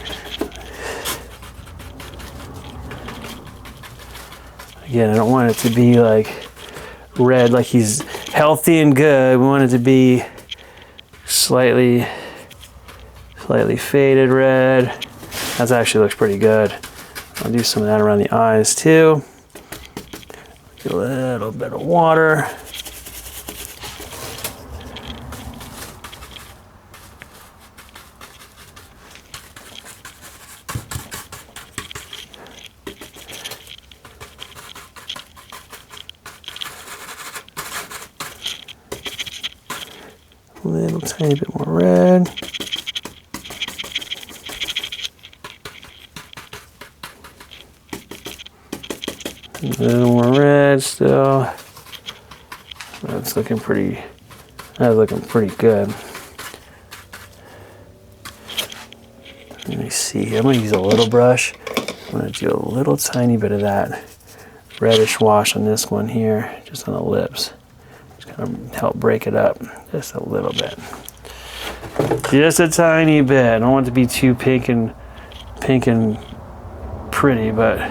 Again, I don't want it to be like red, like he's healthy and good. We want it to be slightly faded red. That actually looks pretty good. I'll do some of that around the eyes too. Get a little bit of water. A little tiny bit more red. A little more red still. That's looking pretty good. Let me see. I'm going to use a little brush. I'm going to do a little tiny bit of that reddish wash on this one here, just on the lips. Just kind of help break it up just a little bit. Just a tiny bit. I don't want it to be too pink and pretty, but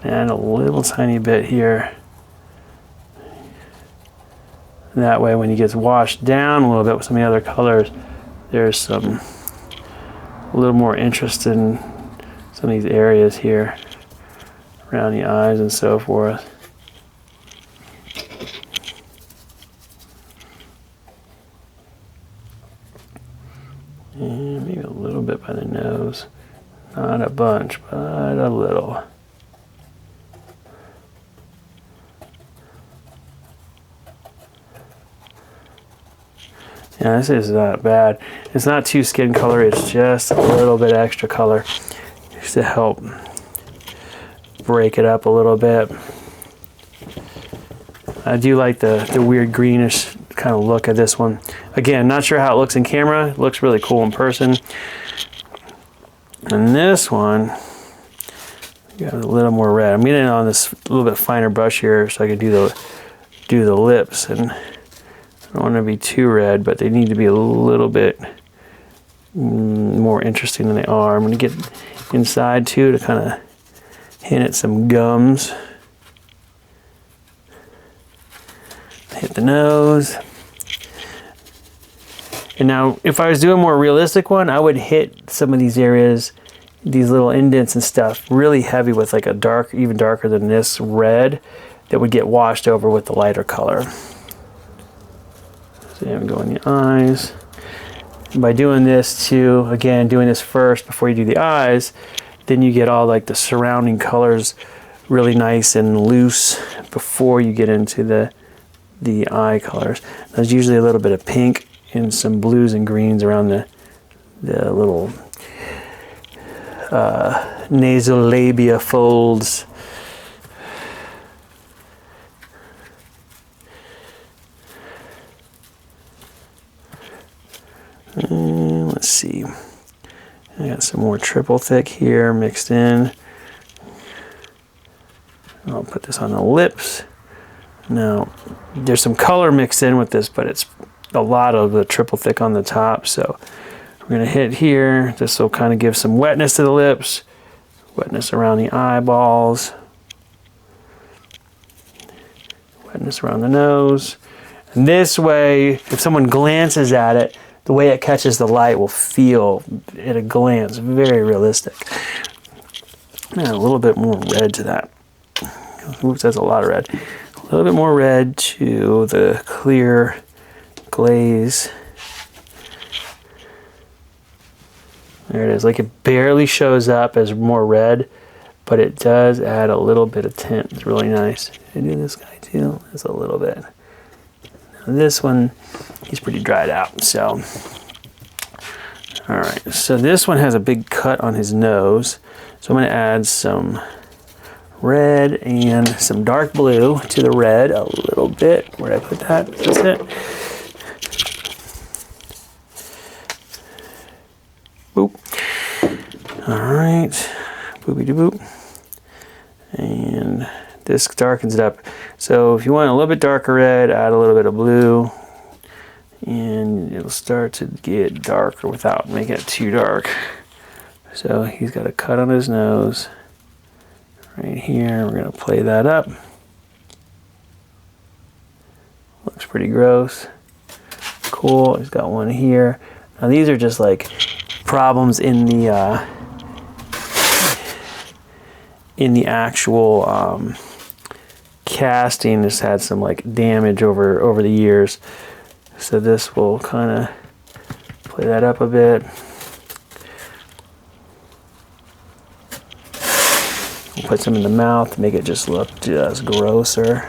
add a little tiny bit here. That way when he gets washed down a little bit with some of the other colors, there's a little more interest in some of these areas here around the eyes and so forth. And maybe a little bit by the nose. Not a bunch, but a little. Yeah, this is not bad. It's not too skin color, it's just a little bit extra color just to help break it up a little bit. I do like the weird greenish kind of look of this one. Again, not sure how it looks in camera. It looks really cool in person. And this one, got a little more red. I'm getting it on this little bit finer brush here so I can do the lips, and I don't want to be too red, but they need to be a little bit more interesting than they are. I'm going to get inside too to kind of hint at some gums. Hit the nose. And now, if I was doing a more realistic one, I would hit some of these areas, these little indents and stuff, really heavy with like a dark, even darker than this red that would get washed over with the lighter color. So I'm going the eyes. And by doing this too, again, doing this first before you do the eyes, then you get all like the surrounding colors really nice and loose before you get into the eye colors. There's usually a little bit of pink and some blues and greens around the little nasolabial folds. Let's see. I got some more triple thick here mixed in. I'll put this on the lips. Now, there's some color mixed in with this, but it's a lot of the triple thick on the top. So we're gonna hit here. This will kind of give some wetness to the lips, wetness around the eyeballs, wetness around the nose. And this way, if someone glances at it, the way it catches the light will feel at a glance very realistic. Add a little bit more red to that. Oops, that's a lot of red. A little bit more red to the clear glaze. There it is. Like it barely shows up as more red, but it does add a little bit of tint. It's really nice. I do this guy too. Just a little bit. Now this one, he's pretty dried out. So, all right. So this one has a big cut on his nose. So I'm going to add some red and some dark blue to the red a little bit. Where'd I put that? That's it. Boop. All right. Boopy doo boop. And this darkens it up. So if you want a little bit darker red, add a little bit of blue. And it'll start to get darker without making it too dark. So he's got a cut on his nose. Right here, we're gonna play that up. Looks pretty gross. Cool, he's got one here. Now these are just like problems in the actual casting. Just had some like damage over the years. So this will kind of play that up a bit. Put some in the mouth to make it just look just grosser.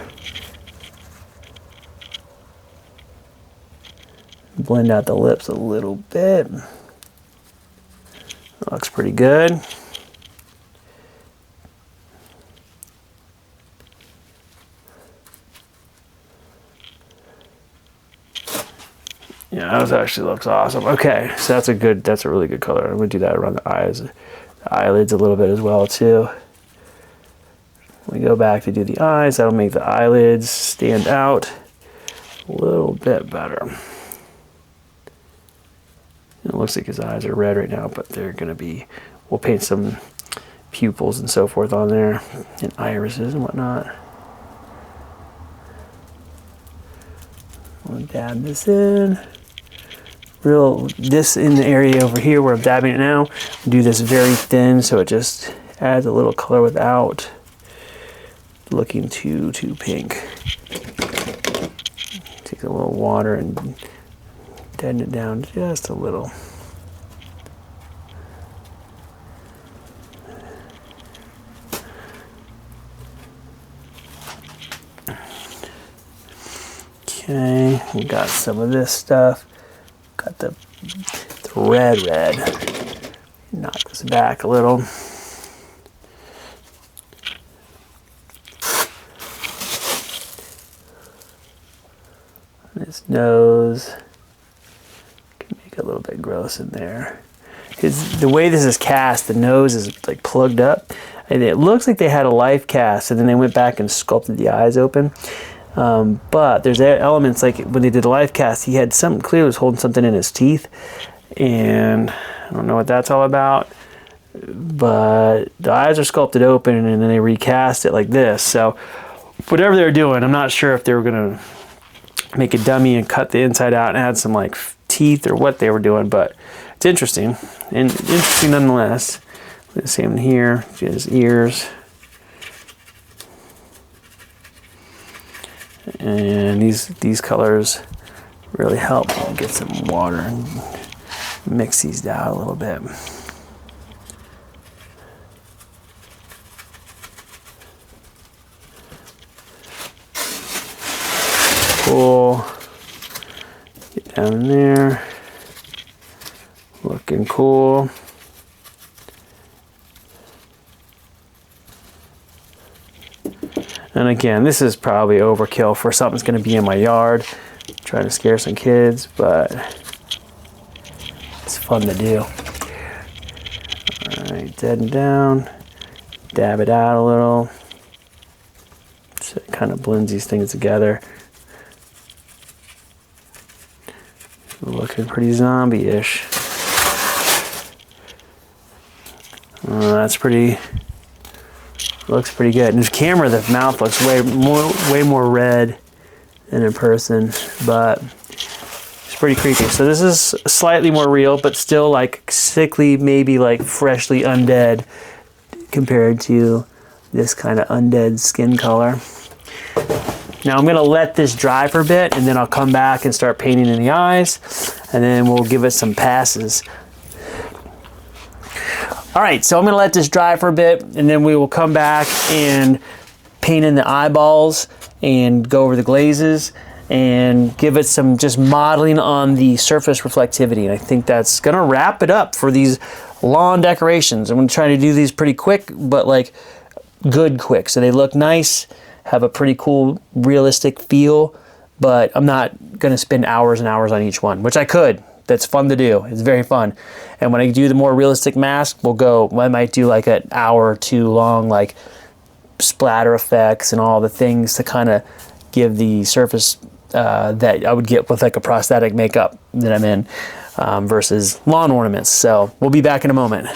Blend out the lips a little bit. Looks pretty good. Yeah, that actually looks awesome. Okay, so that's a really good color. I'm gonna do that around the eyes, the eyelids a little bit as well too. We go back to do the eyes. That'll make the eyelids stand out a little bit better. It looks like his eyes are red right now, but they're gonna be, we'll paint some pupils and so forth on there, and irises and whatnot. We'll dab this in. This in the area over here where I'm dabbing it now, do this very thin so it just adds a little color without looking too pink. Take a little water and deaden it down just a little. Okay, we got some of this stuff. Got the red. Knock this back a little. His nose can make it a little bit gross in there. The way this is cast, the nose is like plugged up, and it looks like they had a life cast, and then they went back and sculpted the eyes open. But there's elements like when they did the life cast, he had something clearly was holding something in his teeth, and I don't know what that's all about. But the eyes are sculpted open, and then they recast it like this. So whatever they're doing, I'm not sure if they were gonna make a dummy and cut the inside out and add some like teeth or what they were doing, but it's interesting and interesting nonetheless. The same here, his ears. And these colors really help get some water and mix these down a little bit. cool. Get down there. Looking cool. And again, this is probably overkill for something that's going to be in my yard. Trying to scare some kids, but it's fun to do. All right, dead and down. Dab it out a little. So it kind of blends these things together. Looking pretty zombie-ish. That's pretty. Looks pretty good. In the camera, the mouth looks way more red than in person, but it's pretty creepy. So this is slightly more real, but still like sickly, maybe like freshly undead compared to this kind of undead skin color. Now I'm gonna let this dry for a bit, and then I'll come back and start painting in the eyes, and then we'll give it some passes. All right, so I'm gonna let this dry for a bit, and then we will come back and paint in the eyeballs and go over the glazes and give it some just modeling on the surface reflectivity. And I think that's gonna wrap it up for these lawn decorations. I'm gonna try to do these pretty quick, but like good quick. So they look nice, have a pretty cool, realistic feel, but I'm not gonna spend hours and hours on each one, which I could. That's fun to do. It's very fun. And when I do the more realistic mask, I might do like an hour or two long, like splatter effects and all the things to kind of give the surface that I would get with like a prosthetic makeup that I'm in versus lawn ornaments. So we'll be back in a moment.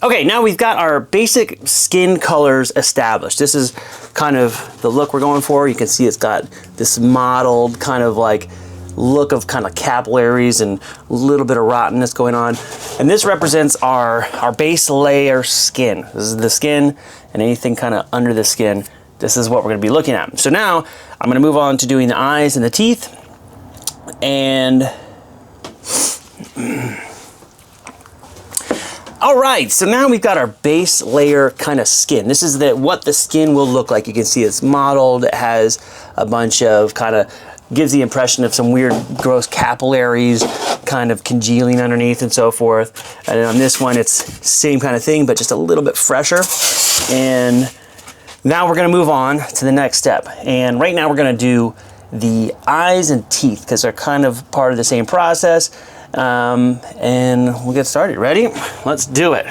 Okay, now we've got our basic skin colors established. This is kind of the look we're going for. You can see it's got this mottled kind of like look of kind of capillaries and a little bit of rottenness going on. And this represents our base layer skin. This is the skin, and anything kind of under the skin, this is what we're gonna be looking at. So now I'm gonna move on to doing the eyes and the teeth. And all right, so now we've got our base layer kind of skin. This is what the skin will look like. You can see it's mottled. It has a bunch of kind of, gives the impression of some weird gross capillaries kind of congealing underneath and so forth. And on this one, it's same kind of thing, but just a little bit fresher. And now we're gonna move on to the next step. And right now we're gonna do the eyes and teeth because they're kind of part of the same process. And we'll get started. Ready? Let's do it.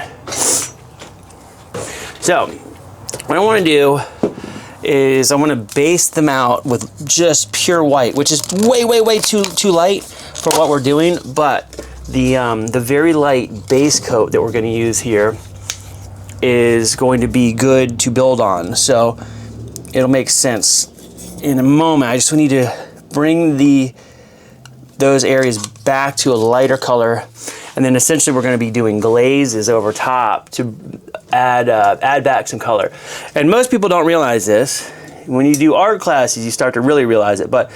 So what I want to do is I want to base them out with just pure white, which is way too light for what we're doing. But the very light base coat that we're going to use here is going to be good to build on. So it'll make sense in a moment. I just need to bring those areas back to a lighter color, and then essentially we're going to be doing glazes over top to add back some color. And most people don't realize this. When you do art classes, you start to really realize it, but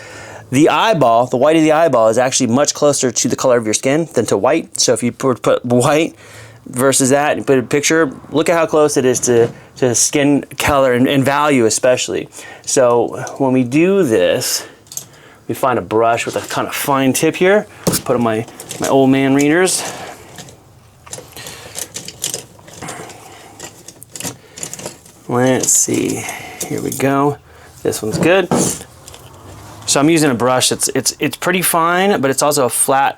the eyeball, the white of the eyeball, is actually much closer to the color of your skin than to white. So if you put white versus that and put a picture, look at how close it is to skin color and value especially. So when we do this, we find a brush with a kind of fine tip here. Put on my old man readers. Let's see. Here we go. This one's good. So I'm using a brush. It's pretty fine, but it's also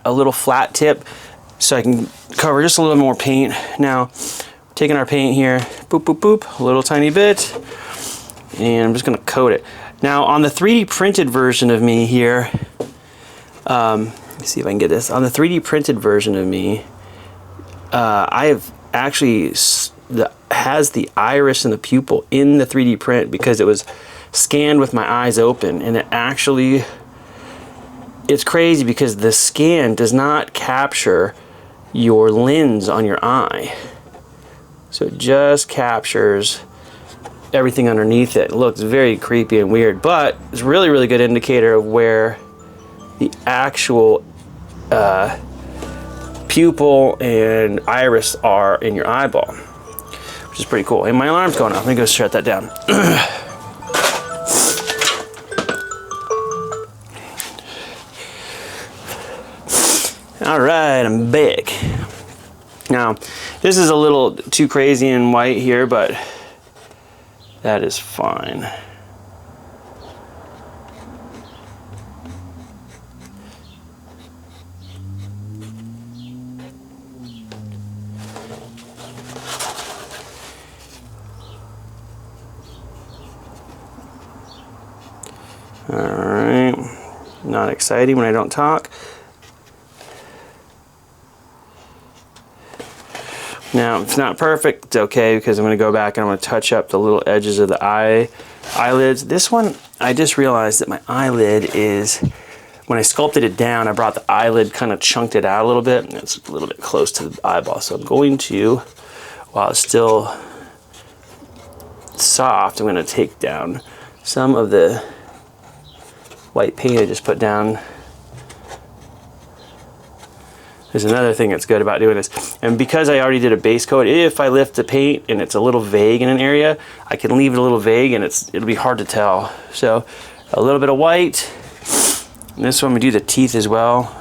a little flat tip, so I can cover just a little more paint. Now, taking our paint here, boop boop boop, a little tiny bit, and I'm just gonna coat it. Now on the 3D printed version of me here, let me see if I can get this. On the 3D printed version of me, I have actually has the iris and the pupil in the 3D print because it was scanned with my eyes open, and it's crazy because the scan does not capture your lens on your eye. So it just captures everything underneath it. It looks very creepy and weird, but it's a really good indicator of where the actual pupil and iris are in your eyeball, which is pretty cool. And my alarm's going off. Let me go shut that down. All right, I'm back. Now, this is a little too crazy in white here, but that is fine. All right, not exciting when I don't talk. Now, it's not perfect, it's okay, because I'm going to go back and I'm going to touch up the little edges of the eyelids. This one, I just realized that my eyelid is, when I sculpted it down, I brought the eyelid, kind of chunked it out a little bit, and it's a little bit close to the eyeball. So I'm going to, while it's still soft, I'm going to take down some of the white paint I just put down. There's another thing that's good about doing this. And because I already did a base coat, if I lift the paint and it's a little vague in an area, I can leave it a little vague and it'll be hard to tell. So a little bit of white. And this one we do the teeth as well.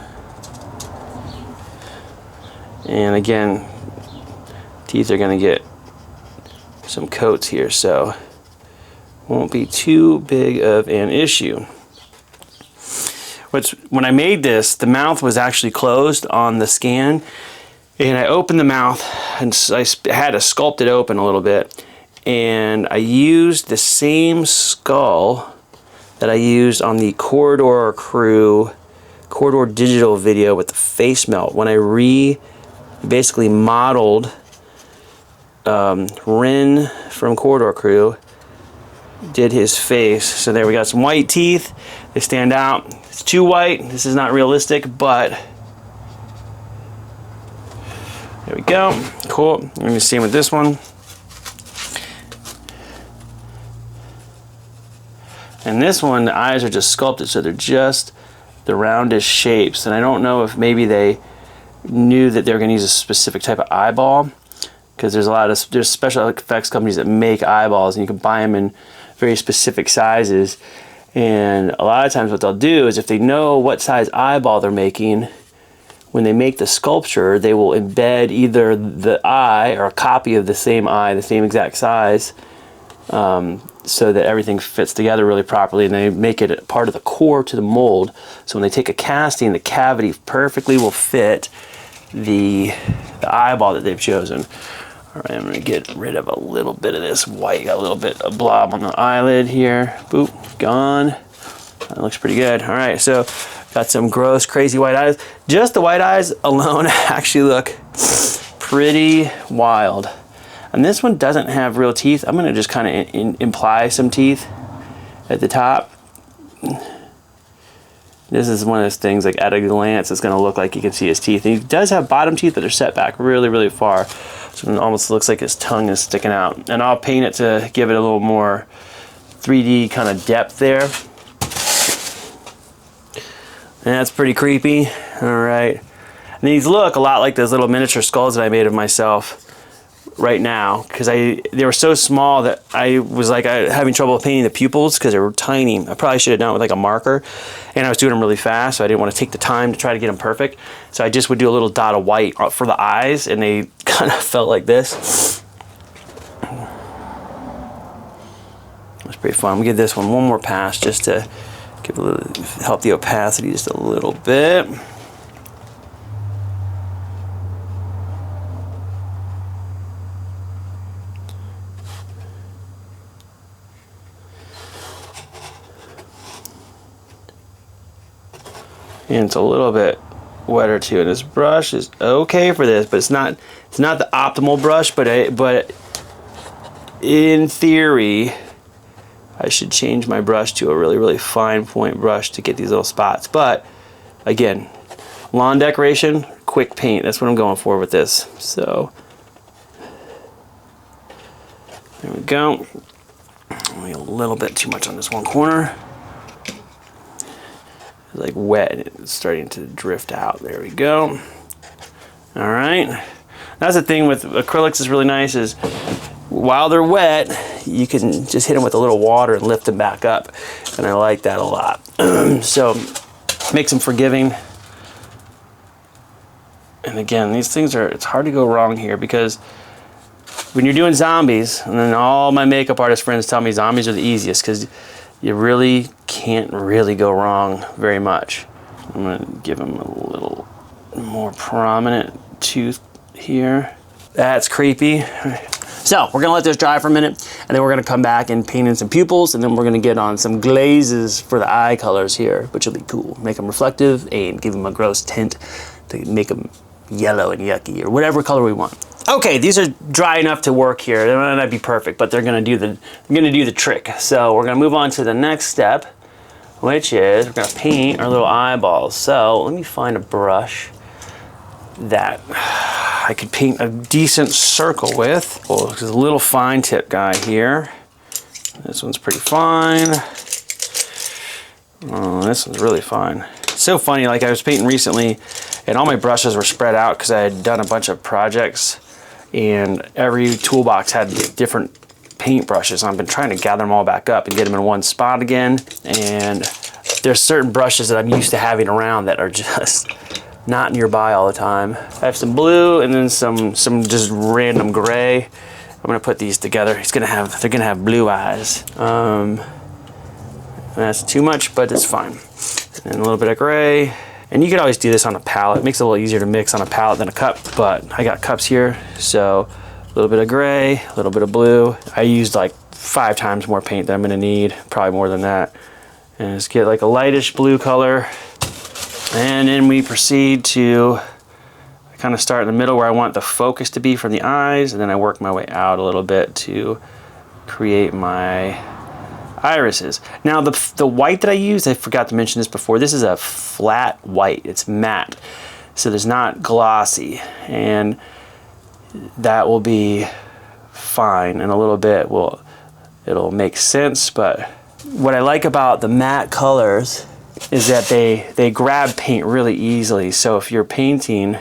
And again, teeth are gonna get some coats here, so won't be too big of an issue. When I made this, the mouth was actually closed on the scan, and I opened the mouth and I had to sculpt it open a little bit, and I used the same skull that I used on the Corridor Crew Corridor Digital video with the face melt when I basically modeled Ren from Corridor Crew, did his face. So there we got some white teeth, they stand out. It's too white, this is not realistic, but there we go. Cool. I'm going to see with this one. And this one, the eyes are just sculpted, so they're just the roundish shapes. And I don't know if maybe they knew that they were going to use a specific type of eyeball, because there's special effects companies that make eyeballs, and you can buy them in very specific sizes. And a lot of times what they'll do is, if they know what size eyeball they're making, when they make the sculpture, they will embed either the eye or a copy of the same eye, the same exact size, so that everything fits together really properly, and they make it a part of the core to the mold. So when they take a casting, the cavity perfectly will fit the eyeball that they've chosen. All right, I'm going to get rid of a little bit of this white. Got a little bit of blob on the eyelid here. Boop, gone. That looks pretty good. All right, so got some gross, crazy white eyes. Just the white eyes alone actually look pretty wild. And this one doesn't have real teeth. I'm going to just kind of imply some teeth at the top. This is one of those things, like at a glance, it's going to look like you can see his teeth. And he does have bottom teeth, but they're set back really, really far. So it almost looks like his tongue is sticking out. And I'll paint it to give it a little more 3D kind of depth there. And that's pretty creepy. All right. And these look a lot like those little miniature skulls that I made of myself right now, because they were so small that I was like having trouble painting the pupils because they were tiny. I probably should have done it with like a marker, and I was doing them really fast, so I didn't want to take the time to try to get them perfect. So I just would do a little dot of white for the eyes, and they kind of felt like this. That's pretty fun. I'm gonna give this one more pass just to help the opacity just a little bit. And it's a little bit wetter too. And this brush is okay for this, but it's not the optimal brush. But in theory, I should change my brush to a really, really fine point brush to get these little spots. But again, lawn decoration, quick paint. That's what I'm going for with this. So there we go. Only a little bit too much on this one corner. Like wet, it's starting to drift out. There we go. All right, that's the thing with acrylics is really nice, is while they're wet, you can just hit them with a little water and lift them back up, and I like that a lot. So makes them forgiving. And again, these things are, it's hard to go wrong here because when you're doing zombies, and then all my makeup artist friends tell me zombies are the easiest because you really can't really go wrong very much. I'm gonna give them a little more prominent tooth here. That's creepy. So we're gonna let this dry for a minute, and then we're gonna come back and paint in some pupils, and then we're gonna get on some glazes for the eye colors here, which will be cool. Make them reflective and give them a gross tint to make them yellow and yucky, or whatever color we want. Okay, these are dry enough to work here. They might not be perfect, but they're gonna do the trick. So we're gonna move on to the next step, which is we're gonna paint our little eyeballs. So let me find a brush that I could paint a decent circle with. Oh, there's a little fine tip guy here. This one's pretty fine. Oh, this one's really fine. It's so funny, like I was painting recently and all my brushes were spread out because I had done a bunch of projects and every toolbox had different paint brushes. I've been trying to gather them all back up and get them in one spot again. And there's certain brushes that I'm used to having around that are just not nearby all the time. I have some blue and then some just random gray. I'm gonna put these together. They're gonna have blue eyes. That's too much, but it's fine. And a little bit of gray. And you could always do this on a palette. It makes it a little easier to mix on a palette than a cup, but I got cups here. So a little bit of gray, a little bit of blue. I used like 5 times more paint than I'm gonna need, probably more than that. And just get like a lightish blue color. And then we proceed to kind of start in the middle where I want the focus to be from the eyes, and then I work my way out a little bit to create my irises. Now the white that I used, I forgot to mention this before, this is a flat white, it's matte. So there's not glossy, and that will be fine in a little bit. It'll make sense, but what I like about the matte colors is that they grab paint really easily. So if you're painting,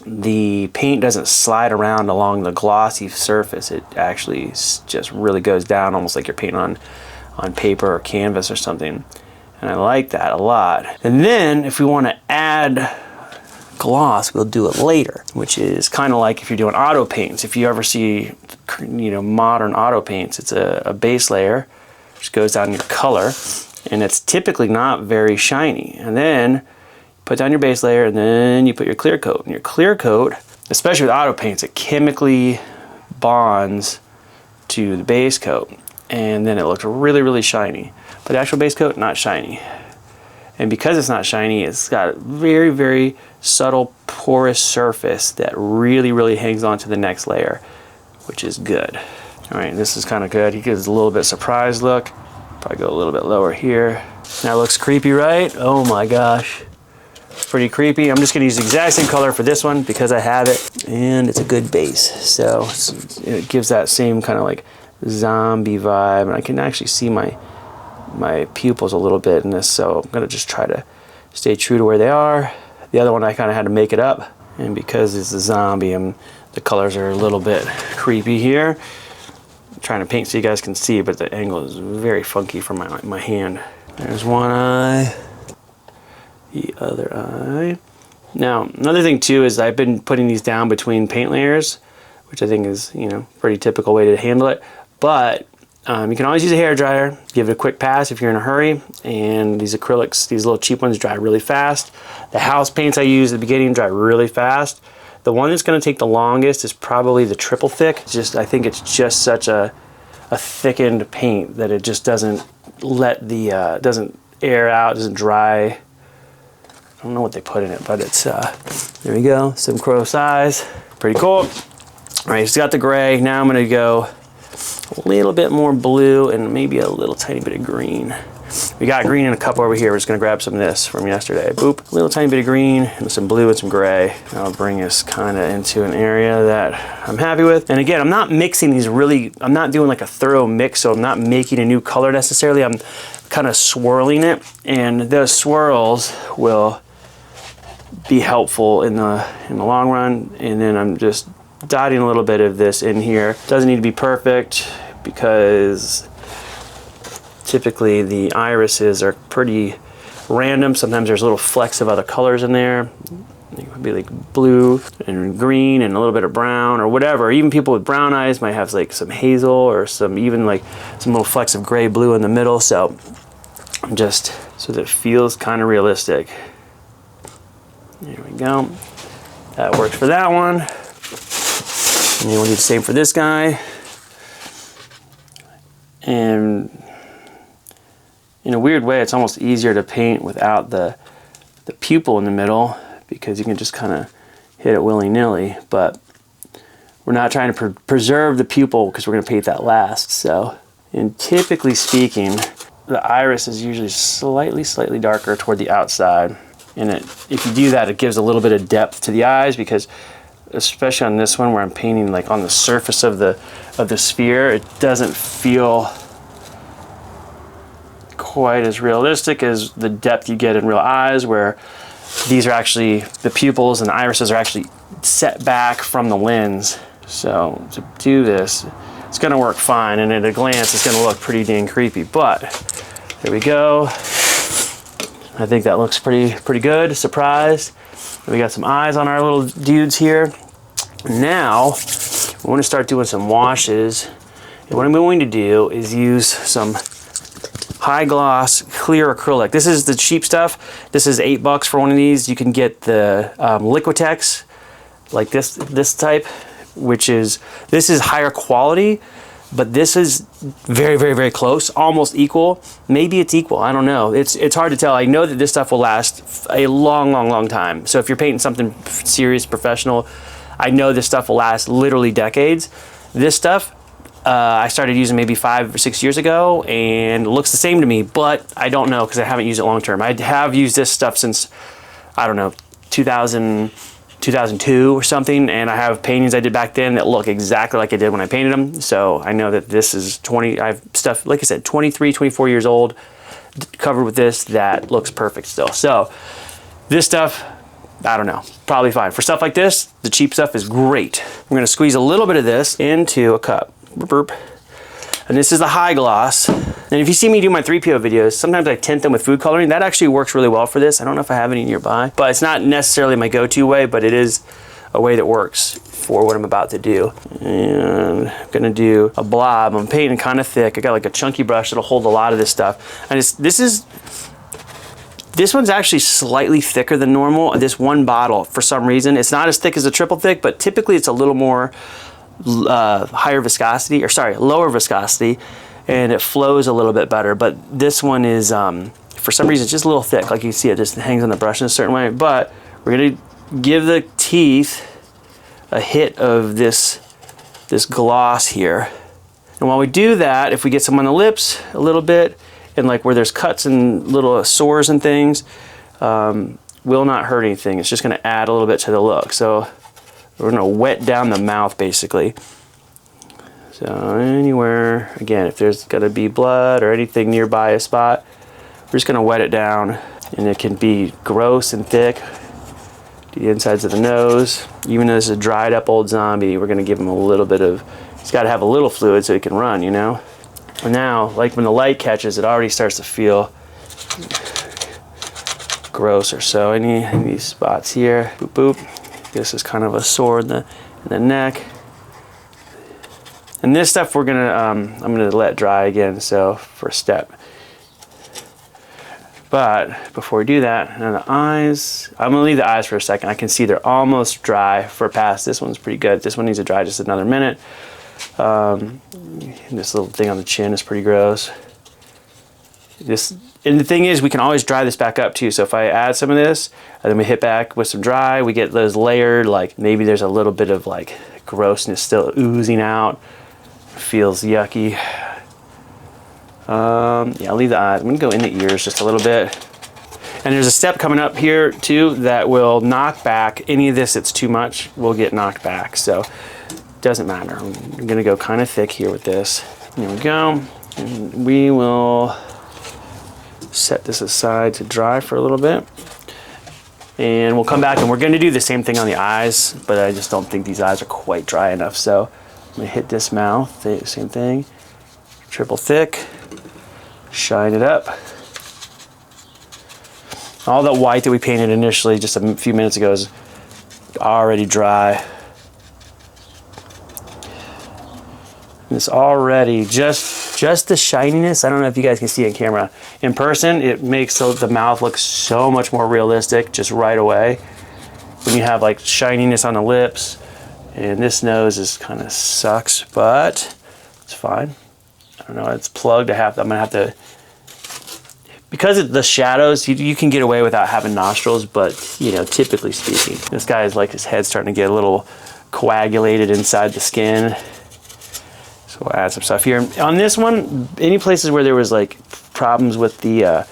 the paint doesn't slide around along the glossy surface. It actually just really goes down almost like you're painting on paper or canvas or something. And I like that a lot. And then if we want to add gloss, we'll do it later, which is kind of like if you're doing auto paints. If you ever see, modern auto paints, it's a base layer which goes down your color, and it's typically not very shiny. And then put down your base layer, and then you put your clear coat. And your clear coat, especially with auto paints, it chemically bonds to the base coat, and then it looks really, really shiny. But the actual base coat, not shiny. And because it's not shiny, it's got a very, very subtle porous surface that really, really hangs on to the next layer, which is good. All right, this is kind of good. He gives a little bit surprised look. Probably go a little bit lower here. That looks creepy, right? Oh my gosh. Pretty creepy. I'm just gonna use the exact same color for this one because I have it, and it's a good base. So it gives that same kind of like zombie vibe, and I can actually see my pupils a little bit in this, so I'm gonna just try to stay true to where they are. The other one I kind of had to make it up, and because it's a zombie, the colors are a little bit creepy here. I'm trying to paint so you guys can see, but the angle is very funky from my hand. There's one eye, the other eye. Now, another thing too is I've been putting these down between paint layers, which I think is, pretty typical way to handle it. But you can always use a hairdryer, give it a quick pass if you're in a hurry, and these acrylics, these little cheap ones, dry really fast. The house paints I use at the beginning dry really fast. The one that's going to take the longest is probably the triple thick. I think it's just such a thickened paint that it just doesn't let doesn't air out, doesn't dry. I don't know what they put in it, but it's, there we go, some crow size. Pretty cool. All right, it's got the gray. Now I'm gonna go a little bit more blue and maybe a little tiny bit of green. We got green in a cup over here. We're just gonna grab some of this from yesterday. Boop, a little tiny bit of green and some blue and some gray. That'll bring us kind of into an area that I'm happy with. And again, I'm not mixing these I'm not doing like a thorough mix, so I'm not making a new color necessarily. I'm kind of swirling it, and those swirls will be helpful in the long run. And then I'm just dotting a little bit of this in here. Doesn't need to be perfect because typically the irises are pretty random. Sometimes there's little flecks of other colors in there, It could be like blue and green and a little bit of brown or whatever. Even people with brown eyes might have like some hazel or some even like some little flecks of gray blue in the middle. So just so that it feels kind of realistic. There we go. That works for that one. And then we'll do the same for this guy. And in a weird way, it's almost easier to paint without the pupil in the middle because you can just kind of hit it willy-nilly. But we're not trying to preserve the pupil because we're going to paint that last. So, and typically speaking, the iris is usually slightly darker toward the outside. And if you do that, it gives a little bit of depth to the eyes because, especially on this one where I'm painting like on the surface of the sphere, it doesn't feel quite as realistic as the depth you get in real eyes, where these are actually, the pupils and the irises are actually set back from the lens. So to do this, it's going to work fine, and at a glance it's going to look pretty dang creepy, but there we go. I think that looks pretty good. Surprised. We got some eyes on our little dudes here. Now we want to start doing some washes, and what I'm going to do is use some high gloss clear acrylic. This is the cheap stuff. This is $8 for one of these. You can get the Liquitex, like this type, which is, this is higher quality, but this is very close, almost equal. Maybe it's equal, I don't know. It's hard to tell. I know that this stuff will last a long time. So if you're painting something serious, professional, I know this stuff will last literally decades. This stuff, I started using maybe 5 or 6 years ago, and it looks the same to me, but I don't know because I haven't used it long term. I have used this stuff since, I don't know, 2002 or something, and I have paintings I did back then that look exactly like I did when I painted them. So I know that this is I have stuff, like I said, 23, 24 years old, covered with this that looks perfect still. So this stuff, I don't know, probably fine. For stuff like this, the cheap stuff is great. I'm gonna squeeze a little bit of this into a cup. Burp. And this is the high gloss. And if you see me do my 3PO videos, sometimes I tint them with food coloring. That actually works really well for this. I don't know if I have any nearby, but it's not necessarily my go-to way, but it is a way that works for what I'm about to do. And I'm gonna do a blob. I'm painting kind of thick. I got like a chunky brush that'll hold a lot of this stuff. And this one's actually slightly thicker than normal. This one bottle, for some reason, it's not as thick as a triple thick, but typically it's a little more higher viscosity, or sorry, lower viscosity, and it flows a little bit better. But this one is, for some reason, it's just a little thick. Like you see, it just hangs on the brush in a certain way. But we're gonna give the teeth a hit of this gloss here. And while we do that, if we get some on the lips a little bit, and like where there's cuts and little sores and things, will not hurt anything. It's just gonna add a little bit to the look. So we're gonna wet down the mouth basically. So anywhere, again, if there's gonna be blood or anything nearby a spot, we're just gonna wet it down, and it can be gross and thick. The insides of the nose. Even though this is a dried up old zombie, we're gonna give him a little bit of, he's gotta have a little fluid so he can run, you know? And now, like when the light catches, it already starts to feel gross or so. Any of these spots here, boop, boop. This is kind of a sore in the neck. And this stuff we're gonna, I'm gonna let dry again, so for a step. But before we do that, and the eyes, I'm gonna leave the eyes for a second. I can see they're almost dry for past. This one's pretty good. This one needs to dry just another minute. This little thing on the chin is pretty gross. And the thing is, we can always dry this back up too. So if I add some of this, and then we hit back with some dry, we get those layered, like maybe there's a little bit of like grossness still oozing out. Feels yucky. Yeah, I'll leave the eyes. I'm gonna go in the ears just a little bit. And there's a step coming up here too that will knock back any of this that's too much will get knocked back. So it doesn't matter. I'm gonna go kind of thick here with this. There we go. And we will set this aside to dry for a little bit. And we'll come back and we're gonna do the same thing on the eyes, but I just don't think these eyes are quite dry enough. So I'm gonna hit this mouth, same thing. Triple thick, shine it up. All that white that we painted initially just a few minutes ago is already dry. It's already just the shininess. I don't know if you guys can see it in camera. In person, it makes the mouth look so much more realistic just right away. When you have like shininess on the lips, and this nose is kind of sucks, but it's fine. I don't know, it's plugged. I'm gonna have to, because of the shadows, you can get away without having nostrils, but you know, typically speaking, this guy is like, his head's starting to get a little coagulated inside the skin. So we'll add some stuff here. On this one, any places where there was like problems with the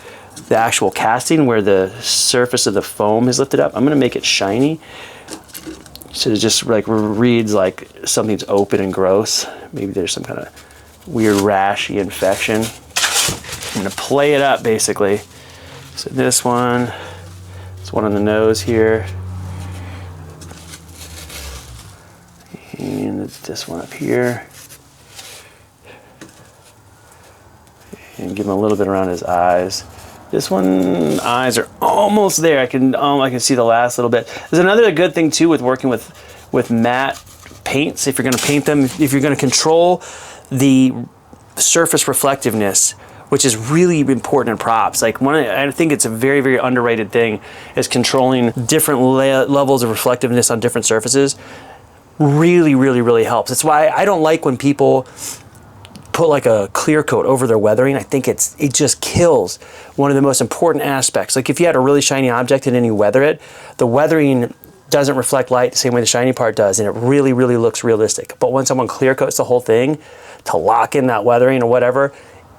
actual casting, where the surface of the foam is lifted up, I'm gonna make it shiny. So it just like reads like something's open and gross. Maybe there's some kind of weird rashy infection. I'm gonna play it up basically. So this one, it's one on the nose here. And it's this one up here. And give him a little bit around his eyes. This one, eyes are almost there. I can see the last little bit. There's another good thing too with working with matte paints. If you're gonna paint them, if you're gonna control the surface reflectiveness, which is really important in props. Like I think it's a very, very underrated thing, is controlling different levels of reflectiveness on different surfaces. Really, really, really helps. That's why I don't like when people put like a clear coat over their weathering. I think it just kills one of the most important aspects. Like if you had a really shiny object and then you weather it, the weathering doesn't reflect light the same way the shiny part does, and it really, really looks realistic. But when someone clear coats the whole thing to lock in that weathering or whatever,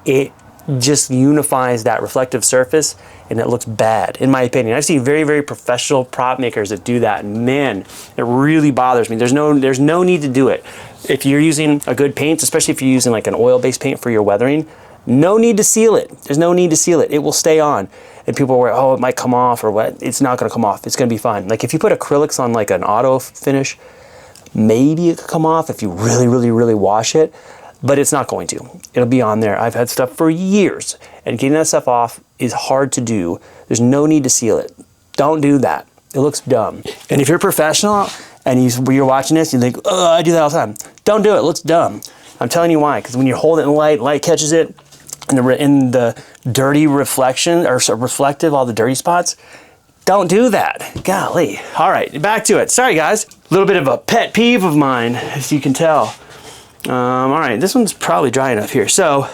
it just unifies that reflective surface and it looks bad, in my opinion. I've seen very, very professional prop makers that do that, and man, it really bothers me. There's no need to do it. If you're using a good paint, especially if you're using like an oil-based paint for your weathering, no need to seal it. There's no need to seal it. It will stay on. And people are, oh, it might come off or what. It's not gonna come off. It's gonna be fine. Like if you put acrylics on like an auto finish, maybe it could come off if you really, really, really wash it, but it's not going to. It'll be on there. I've had stuff for years, and getting that stuff off is hard to do. There's no need to seal it. Don't do that. It looks dumb. And if you're a professional and you're watching this, you think, oh, I do that all the time. Don't do it. It looks dumb. I'm telling you why. Because when you hold it in light catches it, and the dirty reflection, or reflective, all the dirty spots, don't do that. Golly. All right, back to it. Sorry, guys. A little bit of a pet peeve of mine, as you can tell. All right, this one's probably dry enough here. So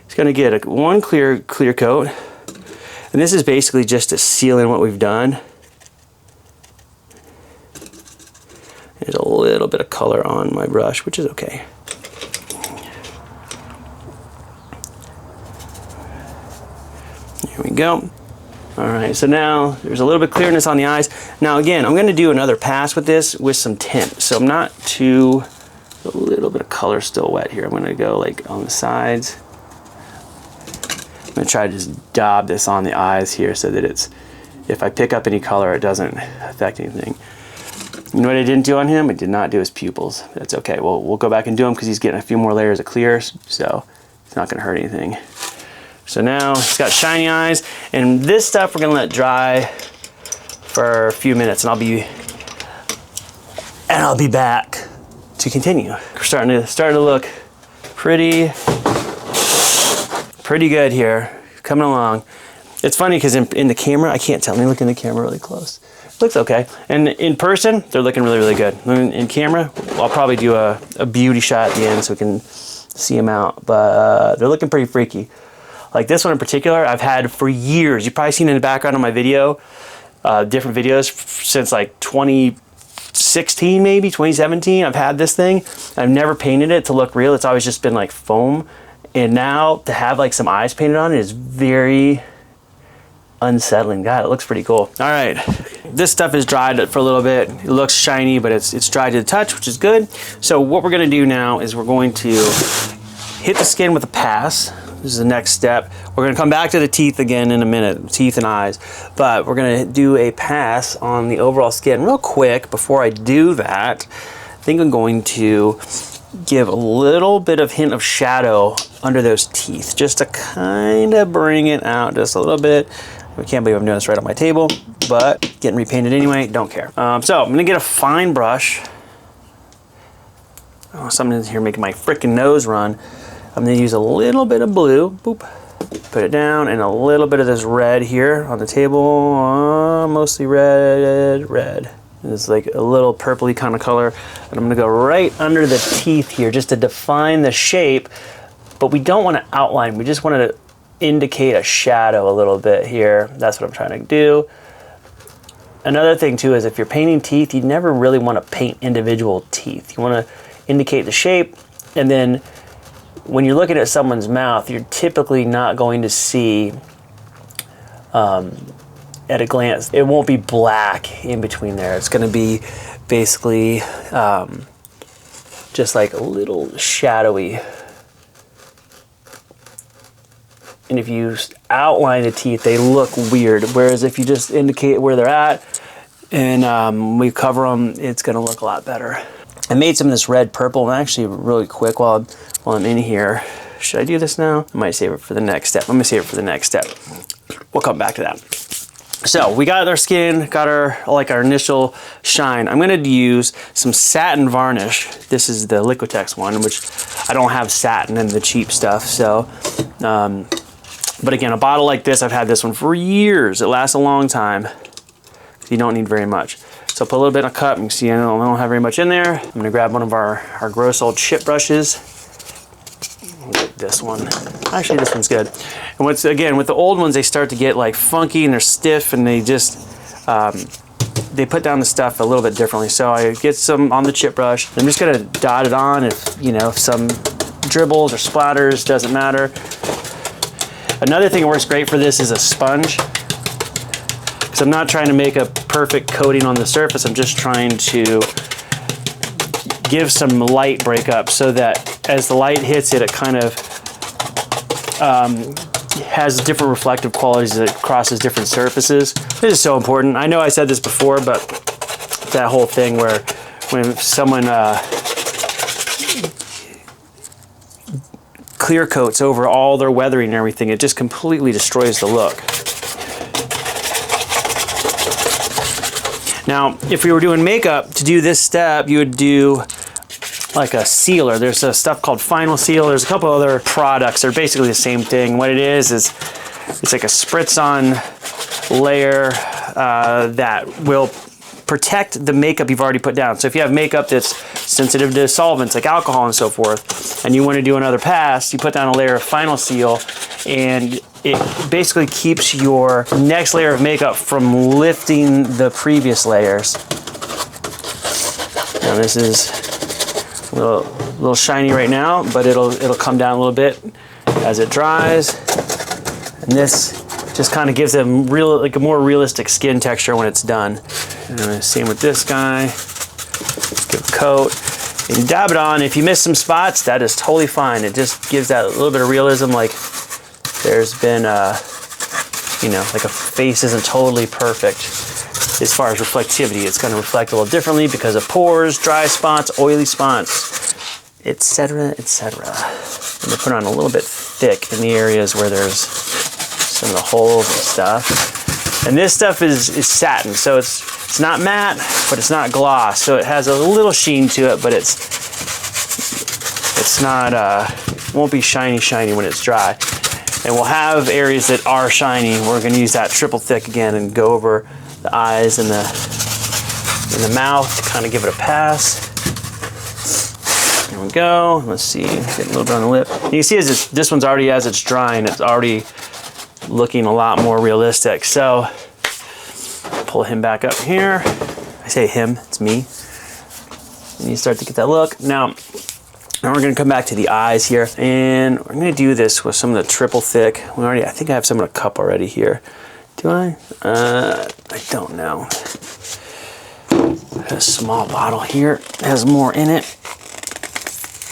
it's gonna get one clear coat. And this is basically just to seal in what we've done. There's a little bit of color on my brush, which is okay. There we go. All right, so now there's a little bit of clearness on the eyes. Now again, I'm gonna do another pass with this with some tint. So I'm not too, a little bit of color still wet here. I'm gonna go like on the sides. I'm gonna try to just dab this on the eyes here so that it's, if I pick up any color, it doesn't affect anything. You know what I didn't do on him? I did not do his pupils. That's okay. Well, we'll go back and do them because he's getting a few more layers of clear, so it's not gonna hurt anything. So now he's got shiny eyes, and this stuff we're gonna let dry for a few minutes, and I'll be back to continue. We're starting to look pretty good here, coming along. It's funny because in the camera, I can't tell. Let me look in the camera really close. It looks okay. And in person, they're looking really, really good. In camera, I'll probably do a beauty shot at the end so we can see them out, but they're looking pretty freaky. Like this one in particular, I've had for years. You've probably seen in the background of my video, different videos since like 2016, maybe 2017. I've had this thing. I've never painted it to look real. It's always just been like foam. And now to have like some eyes painted on it is very unsettling. God, it looks pretty cool. All right, this stuff is dried for a little bit. It looks shiny, but it's dried to the touch, which is good. So what we're gonna do now is we're going to hit the skin with a pass. This is the next step. We're gonna come back to the teeth again in a minute, teeth and eyes, but we're gonna do a pass on the overall skin real quick. Before I do that, I think I'm going to give a little bit of hint of shadow under those teeth, just to kind of bring it out just a little bit. I can't believe I'm doing this right on my table, but getting repainted anyway, don't care. So I'm gonna get a fine brush. Oh, something's here making my freaking nose run. I'm gonna use a little bit of blue, boop, put it down, and a little bit of this red here on the table, mostly red. It's like a little purpley kind of color. And I'm gonna go right under the teeth here just to define the shape, but we don't wanna outline, we just wanna indicate a shadow a little bit here. That's what I'm trying to do. Another thing too is if you're painting teeth, you never really wanna paint individual teeth. You wanna indicate the shape, and then when you're looking at someone's mouth, you're typically not going to see at a glance, it won't be black in between there. It's gonna be basically just like a little shadowy. And if you outline the teeth, they look weird. Whereas if you just indicate where they're at and we cover them, it's gonna look a lot better. I made some of this red purple, and actually really quick while I'm in here. Should I do this now? I might save it for the next step. I'm gonna save it for the next step. We'll come back to that. So we got our skin, got our initial shine. I'm gonna use some satin varnish. This is the Liquitex one, which I don't have satin in the cheap stuff. So, but again, a bottle like this, I've had this one for years. It lasts a long time. You don't need very much. So put a little bit in a cup. You can see I don't have very much in there. I'm gonna grab one of our gross old chip brushes. Get this one. Actually, this one's good. And again, with the old ones, they start to get like funky and they're stiff, and they just, they put down the stuff a little bit differently. So I get some on the chip brush. I'm just gonna dot it on if some dribbles or splatters, doesn't matter. Another thing that works great for this is a sponge. So I'm not trying to make a perfect coating on the surface. I'm just trying to give some light breakup so that as the light hits it, it kind of has different reflective qualities as it crosses different surfaces. This is so important. I know I said this before, but that whole thing where when someone clear coats over all their weathering and everything, it just completely destroys the look. Now, if we were doing makeup, to do this step, you would do like a sealer. There's a stuff called Final Seal. There's a couple other products. They're basically the same thing. What it is it's like a spritz-on layer that will protect the makeup you've already put down. So if you have makeup that's sensitive to solvents like alcohol and so forth, and you want to do another pass, you put down a layer of Final Seal, and it basically keeps your next layer of makeup from lifting the previous layers. Now this is a little shiny right now, but it'll come down a little bit as it dries. And this just kind of gives it a more realistic skin texture when it's done. And same with this guy. Just give a coat. And you dab it on. If you miss some spots, that is totally fine. It just gives that little bit of realism, like there's been like a face isn't totally perfect as far as reflectivity. It's going to reflect a little differently because of pores, dry spots, oily spots, etc., etc. I'm going to put on a little bit thick in the areas where there's some of the holes and stuff. And this stuff is satin, so it's not matte, but it's not gloss. So it has a little sheen to it, but it's not won't be shiny when it's dry. And we'll have areas that are shiny. We're going to use that triple thick again and go over the eyes and the mouth to kind of give it a pass. There we go. Let's see, get a little bit on the lip. You can see as this one's already, as it's drying, it's already looking a lot more realistic. So pull him back up here. I say him, it's me. And you start to get that look. Now we're gonna come back to the eyes here, and we're gonna do this with some of the triple thick. I think I have some in a cup already here. Do I? I don't know. A small bottle here, it has more in it.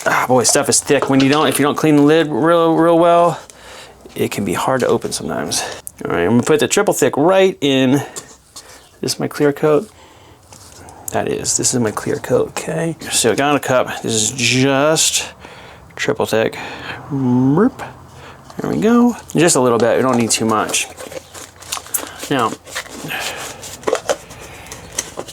Ah, boy, stuff is thick. If you don't clean the lid real well, it can be hard to open sometimes. All right, I'm gonna put the triple thick right in. This is my clear coat. This is my clear coat, okay? So I got a cup. This is just triple thick. There we go. Just a little bit, we don't need too much. Now,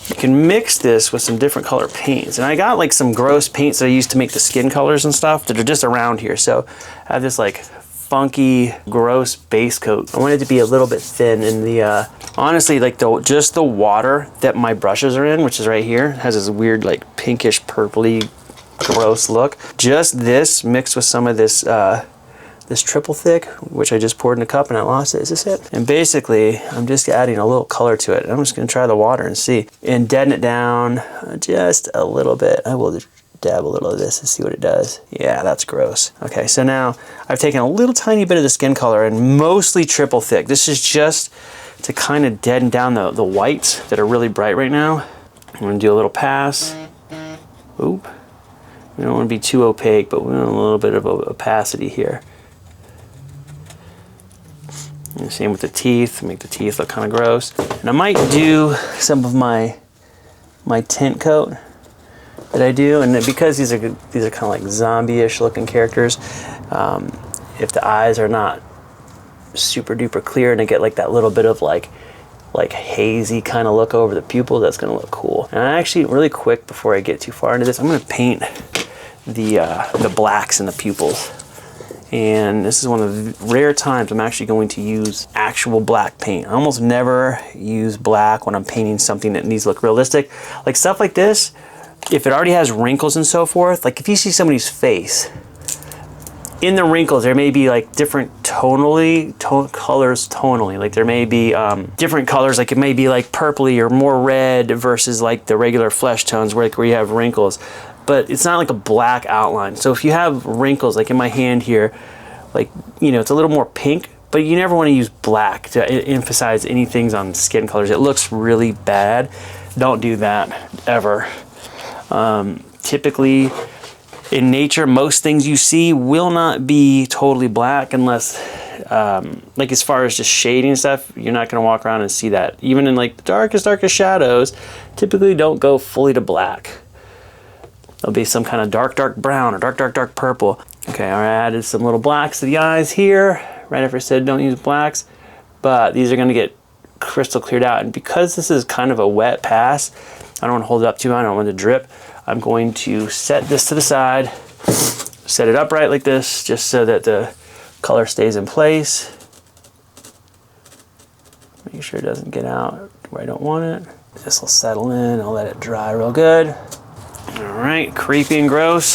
you can mix this with some different color paints. And I got like some gross paints that I used to make the skin colors and stuff that are just around here. So I have this like funky, gross base coat. I want it to be a little bit thin, and the honestly, like just the water that my brushes are in, which is right here, has this weird like pinkish purpley gross look. Just this mixed with some of this this triple thick, which I just poured in a cup and I lost it. Is this it? And basically, I'm just adding a little color to it. I'm just gonna try the water and see. And deaden it down just a little bit. I will dab a little of this and see what it does. Yeah, that's gross. Okay, so now I've taken a little tiny bit of the skin color and mostly triple thick. This is just to kind of deaden down the whites that are really bright right now. I'm gonna do a little pass. Oop. We don't want to be too opaque, but we want a little bit of opacity here. And same with the teeth, make the teeth look kind of gross. And I might do some of my tint coat that I do, and because these are kind of like zombie-ish looking characters, if the eyes are not super duper clear and I get like that little bit of like hazy kind of look over the pupil, that's gonna look cool. And I actually, really quick before I get too far into this, I'm gonna paint the blacks in the pupils. And this is one of the rare times I'm actually going to use actual black paint. I almost never use black when I'm painting something that needs to look realistic. Like stuff like this, if it already has wrinkles and so forth, like if you see somebody's face, in the wrinkles there may be like different colors tonally. Like there may be different colors, like it may be like purpley or more red versus like the regular flesh tones where you have wrinkles. But it's not like a black outline. So if you have wrinkles, like in my hand here, like, you know, it's a little more pink, but you never want to use black to emphasize anything on skin colors. It looks really bad. Don't do that, ever. Typically, in nature, most things you see will not be totally black unless, like as far as just shading stuff, you're not going to walk around and see that. Even in like the darkest shadows, typically don't go fully to black. There'll be some kind of dark brown or dark purple. Okay, I added some little blacks to the eyes here. Right after I said don't use blacks, but these are gonna get crystal cleared out. And because this is kind of a wet pass, I don't want to hold it up too much, I don't want it to drip. I'm going to set this to the side, set it upright like this, just so that the color stays in place. Make sure it doesn't get out where I don't want it. This will settle in, I'll let it dry real good. All right, creepy and gross.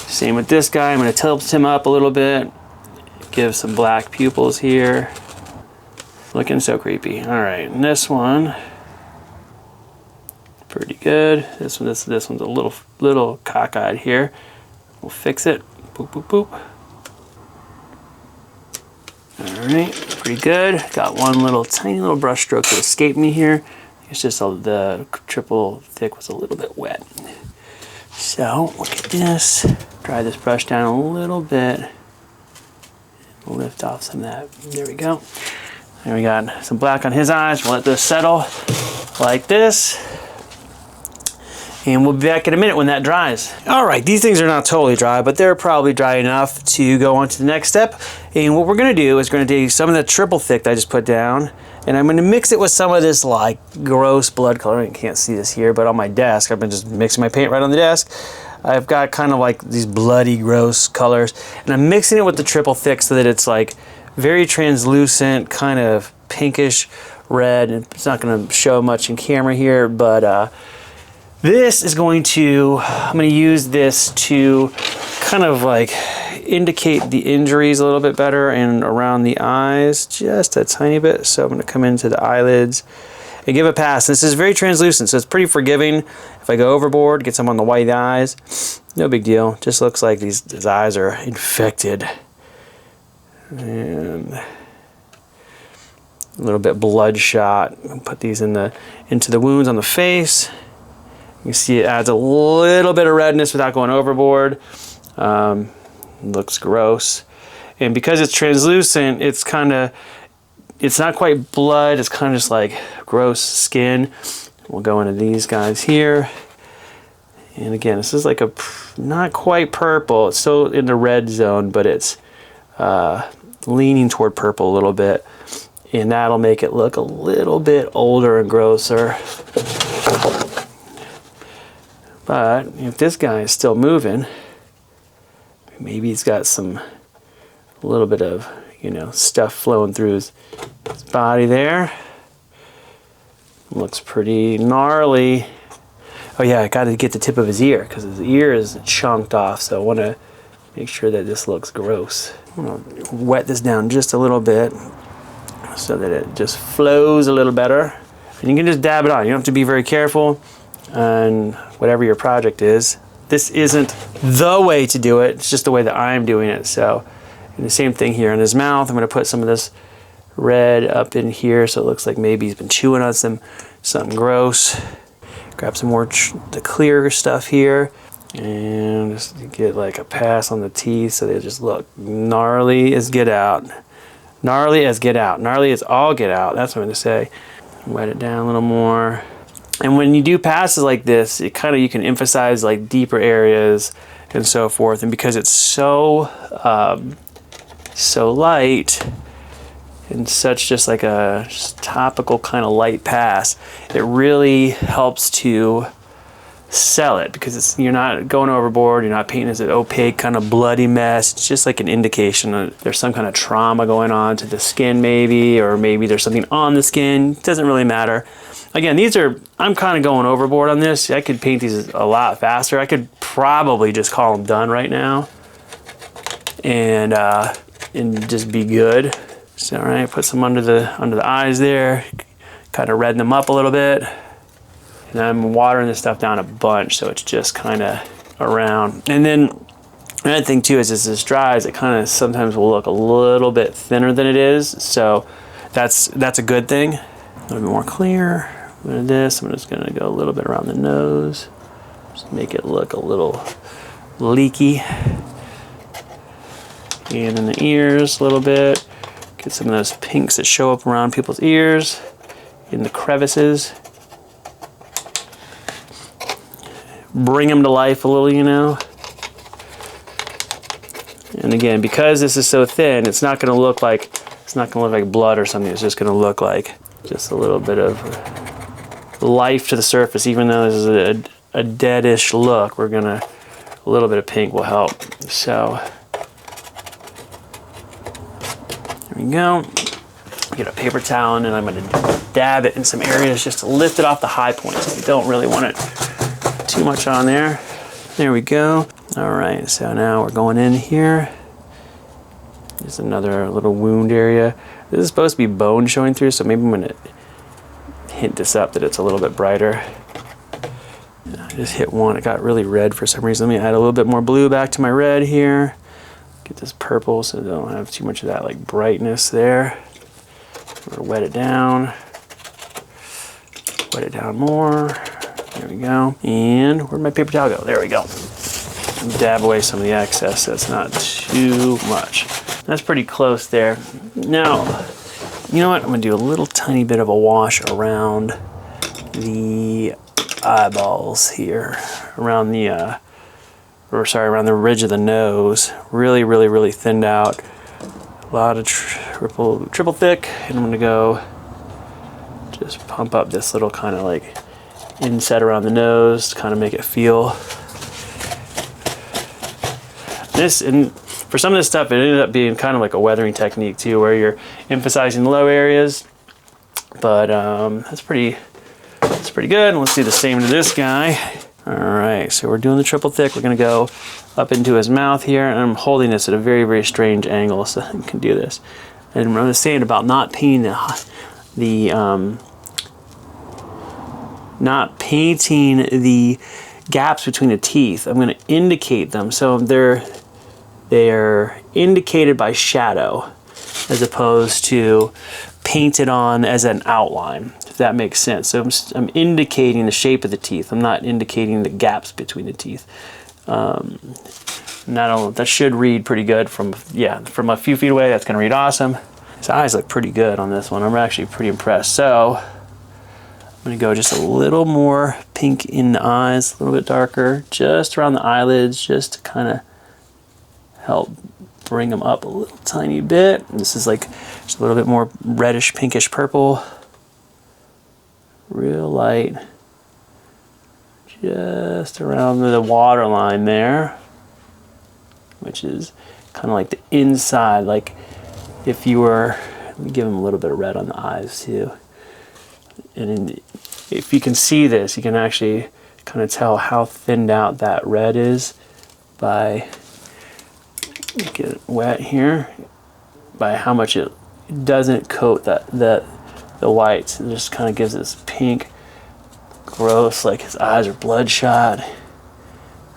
Same with this guy. I'm going to tilt him up a little bit. Give some black pupils here. Looking so creepy. All right, and this one, pretty good. This one's a little cockeyed here. We'll fix it. Boop, boop, boop. All right, pretty good. Got one tiny little brush stroke that escaped me here. It's just the triple thick was a little bit wet. So look at this. Dry this brush down a little bit. Lift off some of that. There we go. And we got some black on his eyes. We'll let this settle like this. And we'll be back in a minute when that dries. All right, these things are not totally dry, but they're probably dry enough to go on to the next step. And what we're gonna do is we're gonna do some of the triple thick that I just put down, and I'm gonna mix it with some of this like gross blood color. You can't see this here, but on my desk, I've been just mixing my paint right on the desk. I've got kind of like these bloody, gross colors, and I'm mixing it with the triple thick so that it's like very translucent, kind of pinkish red. And it's not gonna show much in camera here, but this is I'm gonna use this to kind of like indicate the injuries a little bit better and around the eyes, just a tiny bit. So I'm gonna come into the eyelids and give a pass. This is very translucent, so it's pretty forgiving. If I go overboard, get some on the white eyes, no big deal. Just looks like these eyes are infected. And a little bit bloodshot. Put these into the wounds on the face. You see it adds a little bit of redness without going overboard. Looks gross. And because it's translucent, it's not quite blood, it's kind of just like gross skin. We'll go into these guys here. And again, this is like not quite purple. It's still in the red zone, but it's leaning toward purple a little bit. and that'll make it look a little bit older and grosser. But if this guy is still moving, maybe he's got a little bit of, you know, stuff flowing through his body there. Looks pretty gnarly. Oh yeah, I got to get the tip of his ear because his ear is chunked off, so I want to make sure that this looks gross. I'm going to wet this down just a little bit so that it just flows a little better. And you can just dab it on. You don't have to be very careful on whatever your project is. This isn't the way to do it, it's just the way that I'm doing it. So, and the same thing here in his mouth. I'm going to put some of this red up in here so it looks like maybe he's been chewing on something gross. Grab some more the clear stuff here and just get like a pass on the teeth so they just look gnarly as get out. Gnarly as get out. Gnarly as all get out. That's what I'm going to say. Wet it down a little more. And when you do passes like this, it kind of, you can emphasize like deeper areas and so forth. And because it's so light and such just like a topical kind of light pass, it really helps to sell it because you're not going overboard, you're not painting as an opaque kind of bloody mess. It's just like an indication that there's some kind of trauma going on to the skin maybe, or maybe there's something on the skin. It doesn't really matter. Again, I'm kind of going overboard on this. I could paint these a lot faster. I could probably just call them done right now and just be good. So, all right, put some under the eyes there, kind of redden them up a little bit. And I'm watering this stuff down a bunch so it's just kind of around. And then another thing too is as this dries, it kind of sometimes will look a little bit thinner than it is. So that's a good thing. A little bit more clear. With this, I'm just gonna go a little bit around the nose. Just make it look a little leaky. And in the ears a little bit. Get some of those pinks that show up around people's ears, in the crevices. Bring them to life a little, you know. And again, because this is so thin, it's not going to look like blood or something. It's just going to look like just a little bit of life to the surface. Even though this is a deadish look, a little bit of pink will help. So there we go. Get a paper towel and I'm going to dab it in some areas just to lift it off the high points. We don't really want it too much on there. There we go. All right, so now we're going in here. There's another little wound area. This is supposed to be bone showing through, so maybe I'm going to hint this up that it's a little bit brighter. I just hit one. It got really red for some reason. Let me add a little bit more blue back to my red here. Get this purple so I don't have too much of that like brightness there. I'm gonna wet it down. Wet it down more. There we go. And where'd my paper towel go? There we go. Dab away some of the excess so it's not too much. That's pretty close there. Now, you know what? I'm gonna do a little tiny bit of a wash around the eyeballs here, around the around the ridge of the nose. Really, really, really thinned out. A lot of triple thick, and I'm gonna go just pump up this little kind of like inset around the nose to kind of make it feel. This, and for some of this stuff, it ended up being kind of like a weathering technique too, where you're emphasizing the low areas. But that's pretty good. Let's do the same to this guy. All right, so we're doing the triple thick. We're gonna go up into his mouth here, and I'm holding this at a very, very strange angle so I can do this. And I was saying about not painting the gaps between the teeth. I'm going to indicate them, so they're indicated by shadow as opposed to painted on as an outline, if that makes sense. So I'm indicating the shape of the teeth. I'm not indicating the gaps between the teeth. That should read pretty good from a few feet away. That's going to read awesome. His eyes look pretty good on this one. I'm actually pretty impressed. So I'm going to go just a little more pink in the eyes, a little bit darker, just around the eyelids, just to kind of help bring them up a little tiny bit. This is like just a little bit more reddish, pinkish purple. Real light. Just around the water line there, which is kind of like the inside, like if you were, let me give him a little bit of red on the eyes too. And if you can see this, you can actually kind of tell how thinned out that red is by, get it wet here, by how much it doesn't coat the whites. It just kind of gives this pink, gross, like his eyes are bloodshot,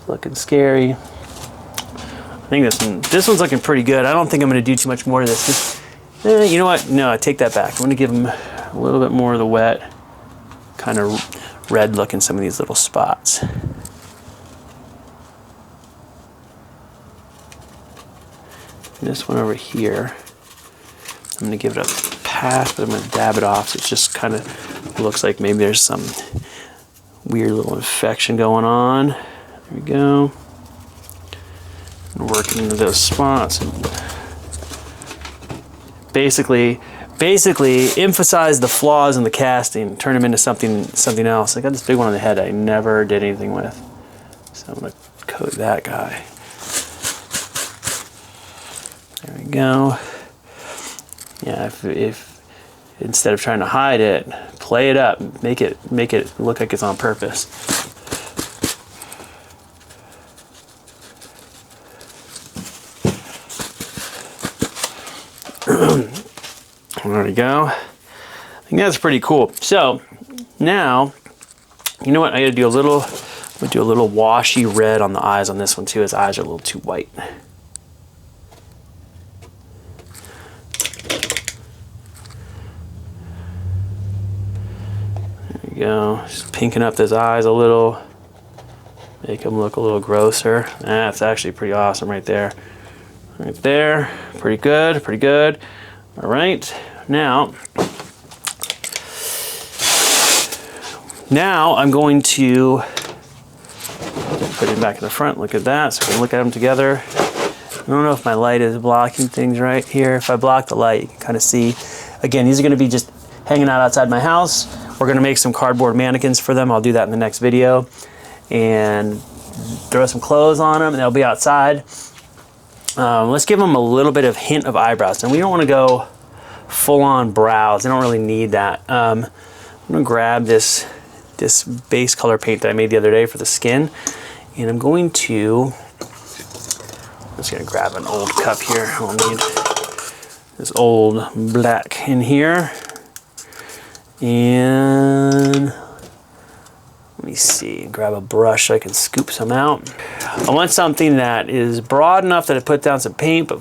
looking scary. I think this one's looking pretty good. I don't think I'm going to do too much more to this. You know what? No, I take that back. I'm going to give him a little bit more of the wet, kind of red look in some of these little spots. This one over here, I'm going to give it a pass, but I'm going to dab it off so it just kind of looks like maybe there's some weird little infection going on. There we go. Working into those spots. Basically emphasize the flaws in the casting, turn them into something else. I got this big one on the head I never did anything with, so I'm going to coat that guy. There we go. Yeah, if instead of trying to hide it, play it up, make it look like it's on purpose. There we go. I think that's pretty cool. So now, you know what? I got to do a little washy red on the eyes on this one too. His eyes are a little too white. Go. Just pinking up his eyes a little, make him look a little grosser. That's actually pretty awesome right there. Right there, pretty good, pretty good. All right, now I'm going to put him back in the front. Look at that, so we can look at them together. I don't know if my light is blocking things right here. If I block the light, you can kind of see. Again, these are gonna be just hanging out outside my house. We're gonna make some cardboard mannequins for them. I'll do that in the next video. And throw some clothes on them and they'll be outside. Let's give them a little bit of hint of eyebrows. And we don't wanna go full on brows. They don't really need that. I'm gonna grab this base color paint that I made the other day for the skin. And I'm going to, I'm just gonna grab an old cup here. I'll need this old black in here. And let me see, grab a brush so I can scoop some out. I want something that is broad enough that I put down some paint, but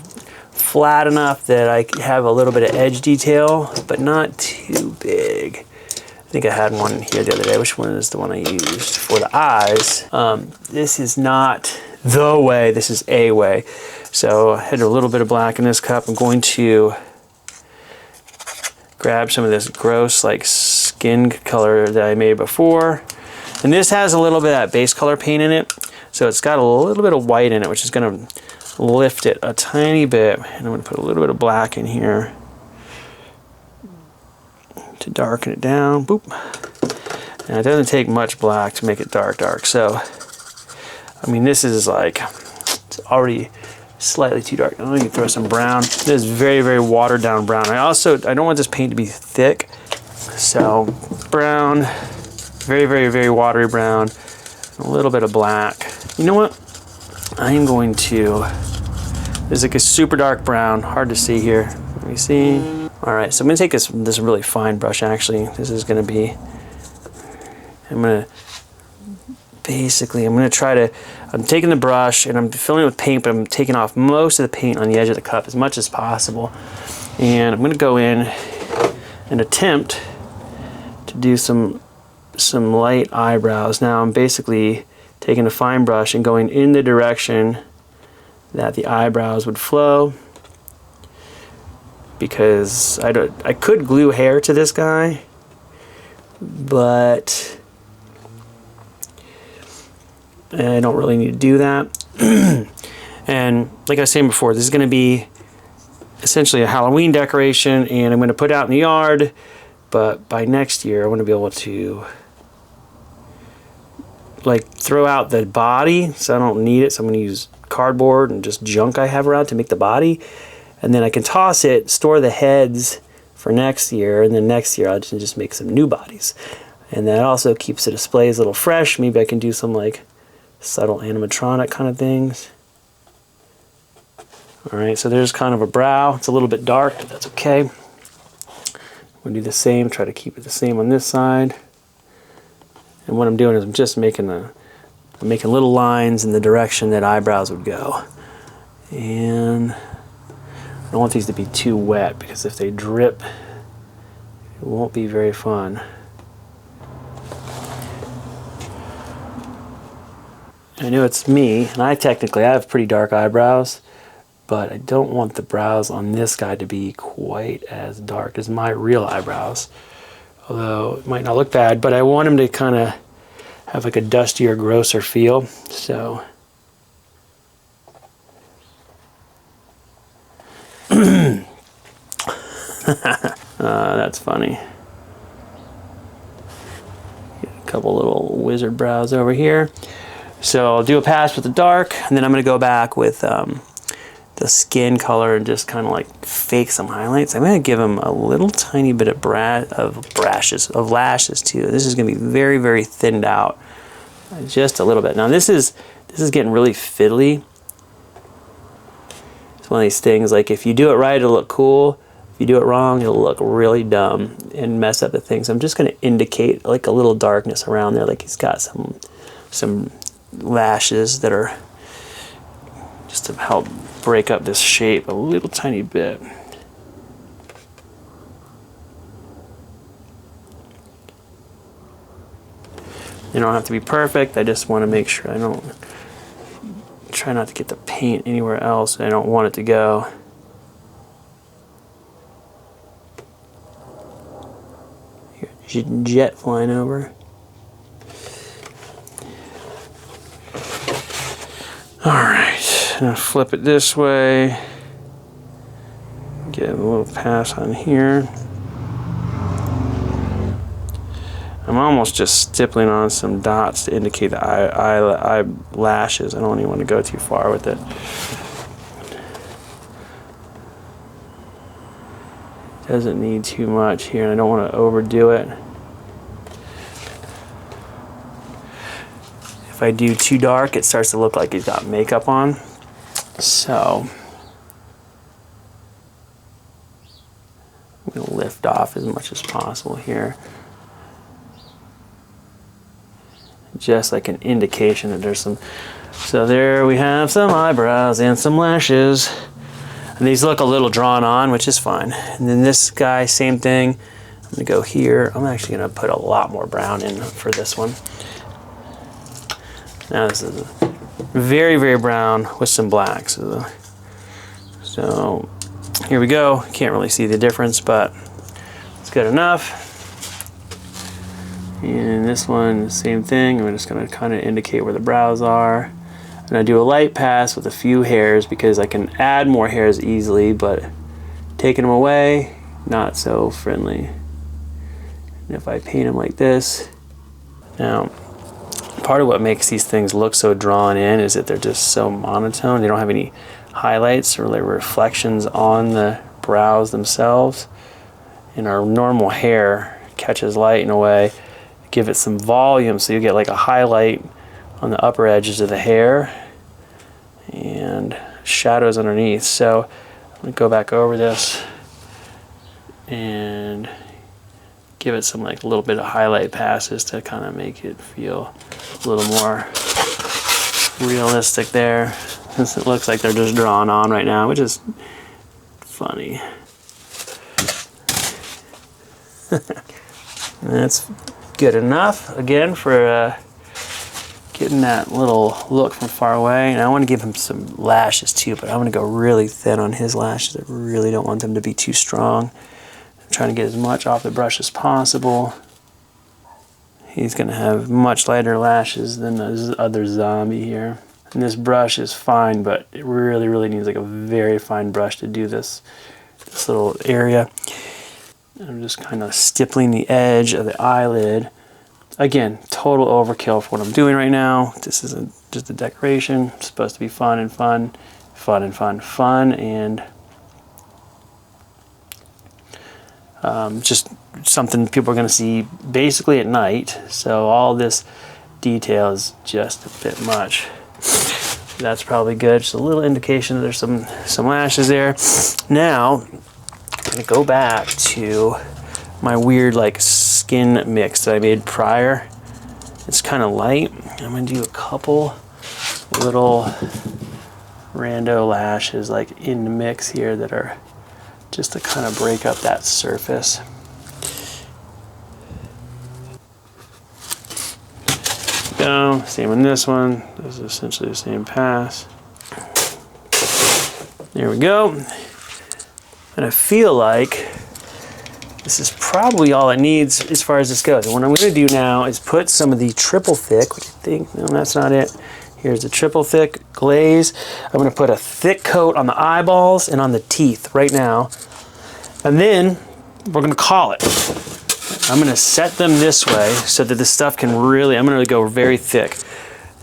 flat enough that I have a little bit of edge detail, but not too big. I think I had one here the other day. Which one is the one I used for the eyes? This is not the way, this is a way. So I had a little bit of black in this cup. I'm going to grab some of this gross like skin color that I made before. And this has a little bit of that base color paint in it. So it's got a little bit of white in it, which is gonna lift it a tiny bit. And I'm gonna put a little bit of black in here to darken it down. Boop. And it doesn't take much black to make it dark. So, I mean, this is like, it's already slightly too dark. I'm going to throw some brown. This is very, very watered down brown. I don't want this paint to be thick. So brown, very, very, very watery brown, a little bit of black. You know what? I am going to, there's like a super dark brown, hard to see here. Let me see. All right, so I'm going to take this really fine brush actually. This is going to be, I'm going to try to, I'm taking the brush and I'm filling it with paint, but I'm taking off most of the paint on the edge of the cup as much as possible. And I'm going to go in and attempt to do some light eyebrows. Now I'm basically taking a fine brush and going in the direction that the eyebrows would flow, because I could glue hair to this guy, but I don't really need to do that. And And like I was saying before, this is going to be essentially a Halloween decoration, and I'm going to put it out in the yard, but by next year I want to be able to like throw out the body, so I don't need it. So I'm going to use cardboard and just junk I have around to make the body, and then I can toss it, store the heads for next year, and then next year I'll just make some new bodies. And that also keeps the displays a little fresh. Maybe I can do some like subtle animatronic kind of things. Alright, so there's kind of a brow. It's a little bit dark, but that's okay. We'll do the same, try to keep it the same on this side. And what I'm doing is I'm just making little lines in the direction that eyebrows would go. And I don't want these to be too wet, because if they drip, it won't be very fun. I know it's me, and I have pretty dark eyebrows, but I don't want the brows on this guy to be quite as dark as my real eyebrows. Although it might not look bad, but I want him to kind of have like a dustier, grosser feel. So that's funny. Get a couple little wizard brows over here. So I'll do a pass with the dark, and then I'm going to go back with the skin color and just kind of like fake some highlights. I'm going to give him a little tiny bit of lashes too. This is going to be very, very thinned out, just a little bit. Now this is getting really fiddly. It's one of these things, like if you do it right, it'll look cool. If you do it wrong, it'll look really dumb and mess up the thing. So I'm just going to indicate like a little darkness around there, like he's got some lashes that are just to help break up this shape a little tiny bit. They don't have to be perfect. I just want to make sure I don't try not to get the paint anywhere else I don't want it to go. Here's a jet flying over. Alright, now flip it this way. Get a little pass on here. I'm almost just stippling on some dots to indicate the eyelashes. I don't even want to go too far with it. Doesn't need too much here, and I don't want to overdo it. If I do too dark, it starts to look like he's got makeup on. So I'm going to lift off as much as possible here. Just like an indication that there's some. So there we have some eyebrows and some lashes. And these look a little drawn on, which is fine. And then this guy, same thing. I'm going to go here. I'm actually going to put a lot more brown in for this one. Now this is very, very brown with some black. So here we go. Can't really see the difference, but it's good enough. And this one, same thing. I'm just going to kind of indicate where the brows are. And I do a light pass with a few hairs because I can add more hairs easily, but taking them away, not so friendly. And if I paint them like this, now, part of what makes these things look so drawn in is that they're just so monotone. They don't have any highlights or like reflections on the brows themselves. And our normal hair catches light in a way, give it some volume so you get like a highlight on the upper edges of the hair and shadows underneath. So I'm going to go back over this and give it some like a little bit of highlight passes to kind of make it feel a little more realistic there. Since it looks like they're just drawn on right now, which is funny. That's good enough again for getting that little look from far away. And I want to give him some lashes too, but I'm going to go really thin on his lashes. I really don't want them to be too strong. I'm trying to get as much off the brush as possible. He's going to have much lighter lashes than this other zombie here. And this brush is fine, but it really, really needs like a very fine brush to do this little area. I'm just kind of stippling the edge of the eyelid. Again, total overkill for what I'm doing right now. This isn't just a decoration. It's supposed to be fun and fun, fun and fun, fun, and just something people are going to see basically at night. So all this detail is just a bit much. That's probably good. Just a little indication that there's some lashes there. Now, I'm going to go back to my weird like skin mix that I made prior. It's kind of light. I'm going to do a couple little rando lashes like in the mix here that are just to kind of break up that surface. Go. Same on this one. This is essentially the same pass. There we go. And I feel like this is probably all it needs as far as this goes. And what I'm going to do now is put some of the triple thick, what do you think? No, that's not it. Here's the triple thick glaze. I'm going to put a thick coat on the eyeballs and on the teeth right now. And then we're going to call it. I'm going to set them this way so that the stuff can really, I'm going to go very thick.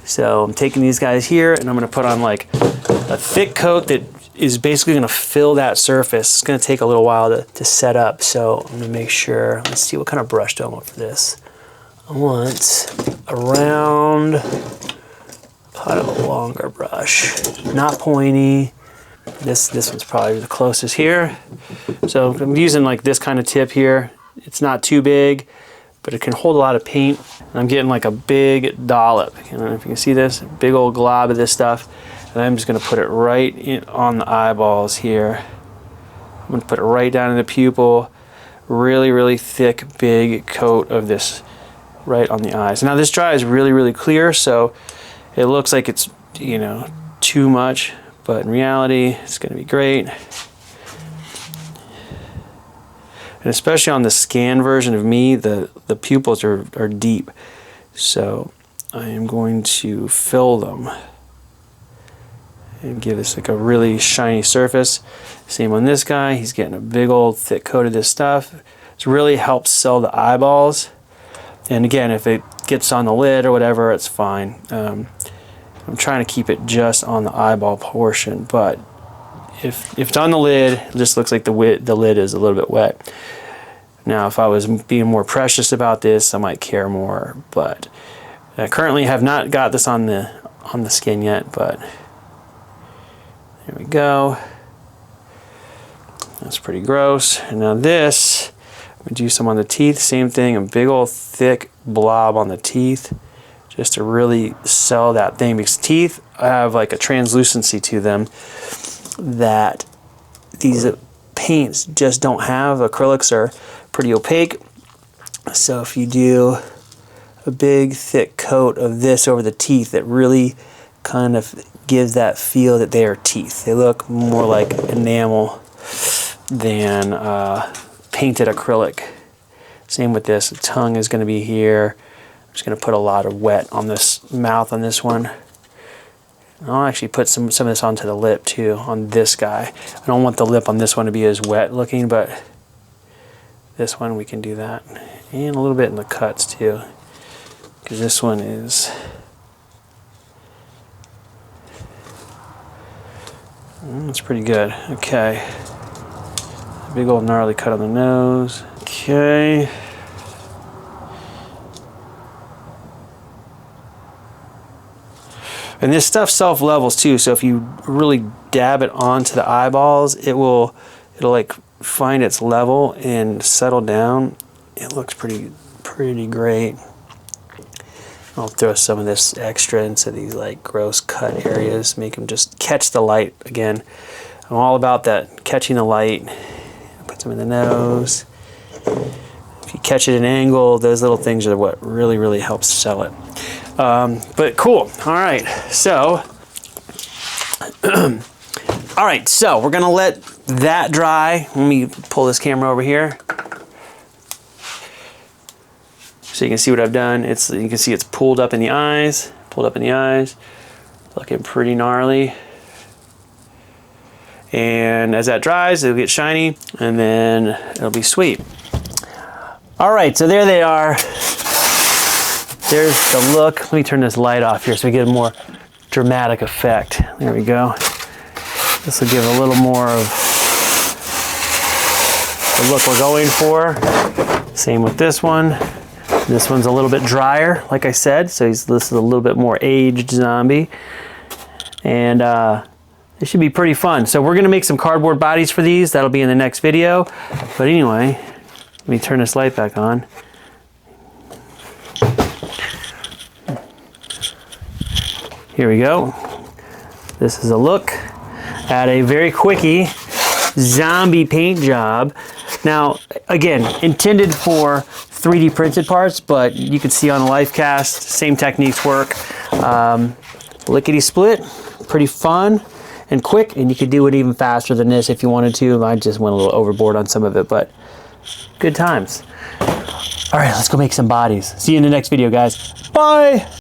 So I'm taking these guys here and I'm going to put on like a thick coat that is basically going to fill that surface. It's going to take a little while to set up. So I'm going to make sure, let's see what kind of brush do I want for this. I want a round, kind of a longer brush, not pointy. This one's probably the closest here. So I'm using like this kind of tip here. It's not too big, but it can hold a lot of paint. And I'm getting like a big dollop. I don't know if you can see this, a big old glob of this stuff. And I'm just gonna put it right on the eyeballs here. I'm gonna put it right down in the pupil. Really, really thick, big coat of this right on the eyes. Now this dry is really, really clear, so it looks like it's, you know, too much, but in reality, it's gonna be great. And especially on the scan version of me, the pupils are deep. So I am going to fill them and give this like a really shiny surface. Same on this guy, he's getting a big old thick coat of this stuff. It's really helps sell the eyeballs. And again, if it gets on the lid or whatever, it's fine. I'm trying to keep it just on the eyeball portion, but if it's on the lid, it just looks like the lid is a little bit wet. Now, if I was being more precious about this, I might care more, but I currently have not got this on the skin yet, but there we go. That's pretty gross. And now this, I'm gonna do some on the teeth, same thing, a big old thick blob on the teeth, just to really sell that thing, because teeth have like a translucency to them that these paints just don't have. Acrylics are pretty opaque. So if you do a big thick coat of this over the teeth, that really kind of gives that feel that they are teeth. They look more like enamel than painted acrylic. Same with this. The tongue is going to be here. I'm just going to put a lot of wet on this mouth on this one. I'll actually put some of this onto the lip too, on this guy. I don't want the lip on this one to be as wet looking, but this one we can do that. And a little bit in the cuts too, because this one is, that's pretty good. Okay. Big old gnarly cut on the nose. Okay. And this stuff self-levels too, so if you really dab it onto the eyeballs, it'll like find its level and settle down. It looks pretty great. I'll throw some of this extra into these like gross cut areas, make them just catch the light again. I'm all about that, catching the light. Put some in the nose. If you catch it at an angle, those little things are what really helps sell it. But cool. All right, so so we're gonna let that dry. Let me pull this camera over here so you can see what I've done. You can see it's pulled up in the eyes, Looking pretty gnarly. And as that dries, it'll get shiny, and then it'll be sweet. All right, so there they are. There's the look. Let me turn this light off here so we get a more dramatic effect. There we go. This will give a little more of the look we're going for. Same with this one. This one's a little bit drier, like I said, so this is a little bit more aged zombie. And it should be pretty fun. So we're gonna make some cardboard bodies for these. That'll be in the next video. But anyway, let me turn this light back on. Here we go. This is a look at a very quickie zombie paint job. Now, again, intended for 3D printed parts, but you can see on the life cast, same techniques work. Lickety split, pretty fun and quick, and you could do it even faster than this if you wanted to. I just went a little overboard on some of it, but good times. All right, let's go make some bodies. See you in the next video, guys. Bye.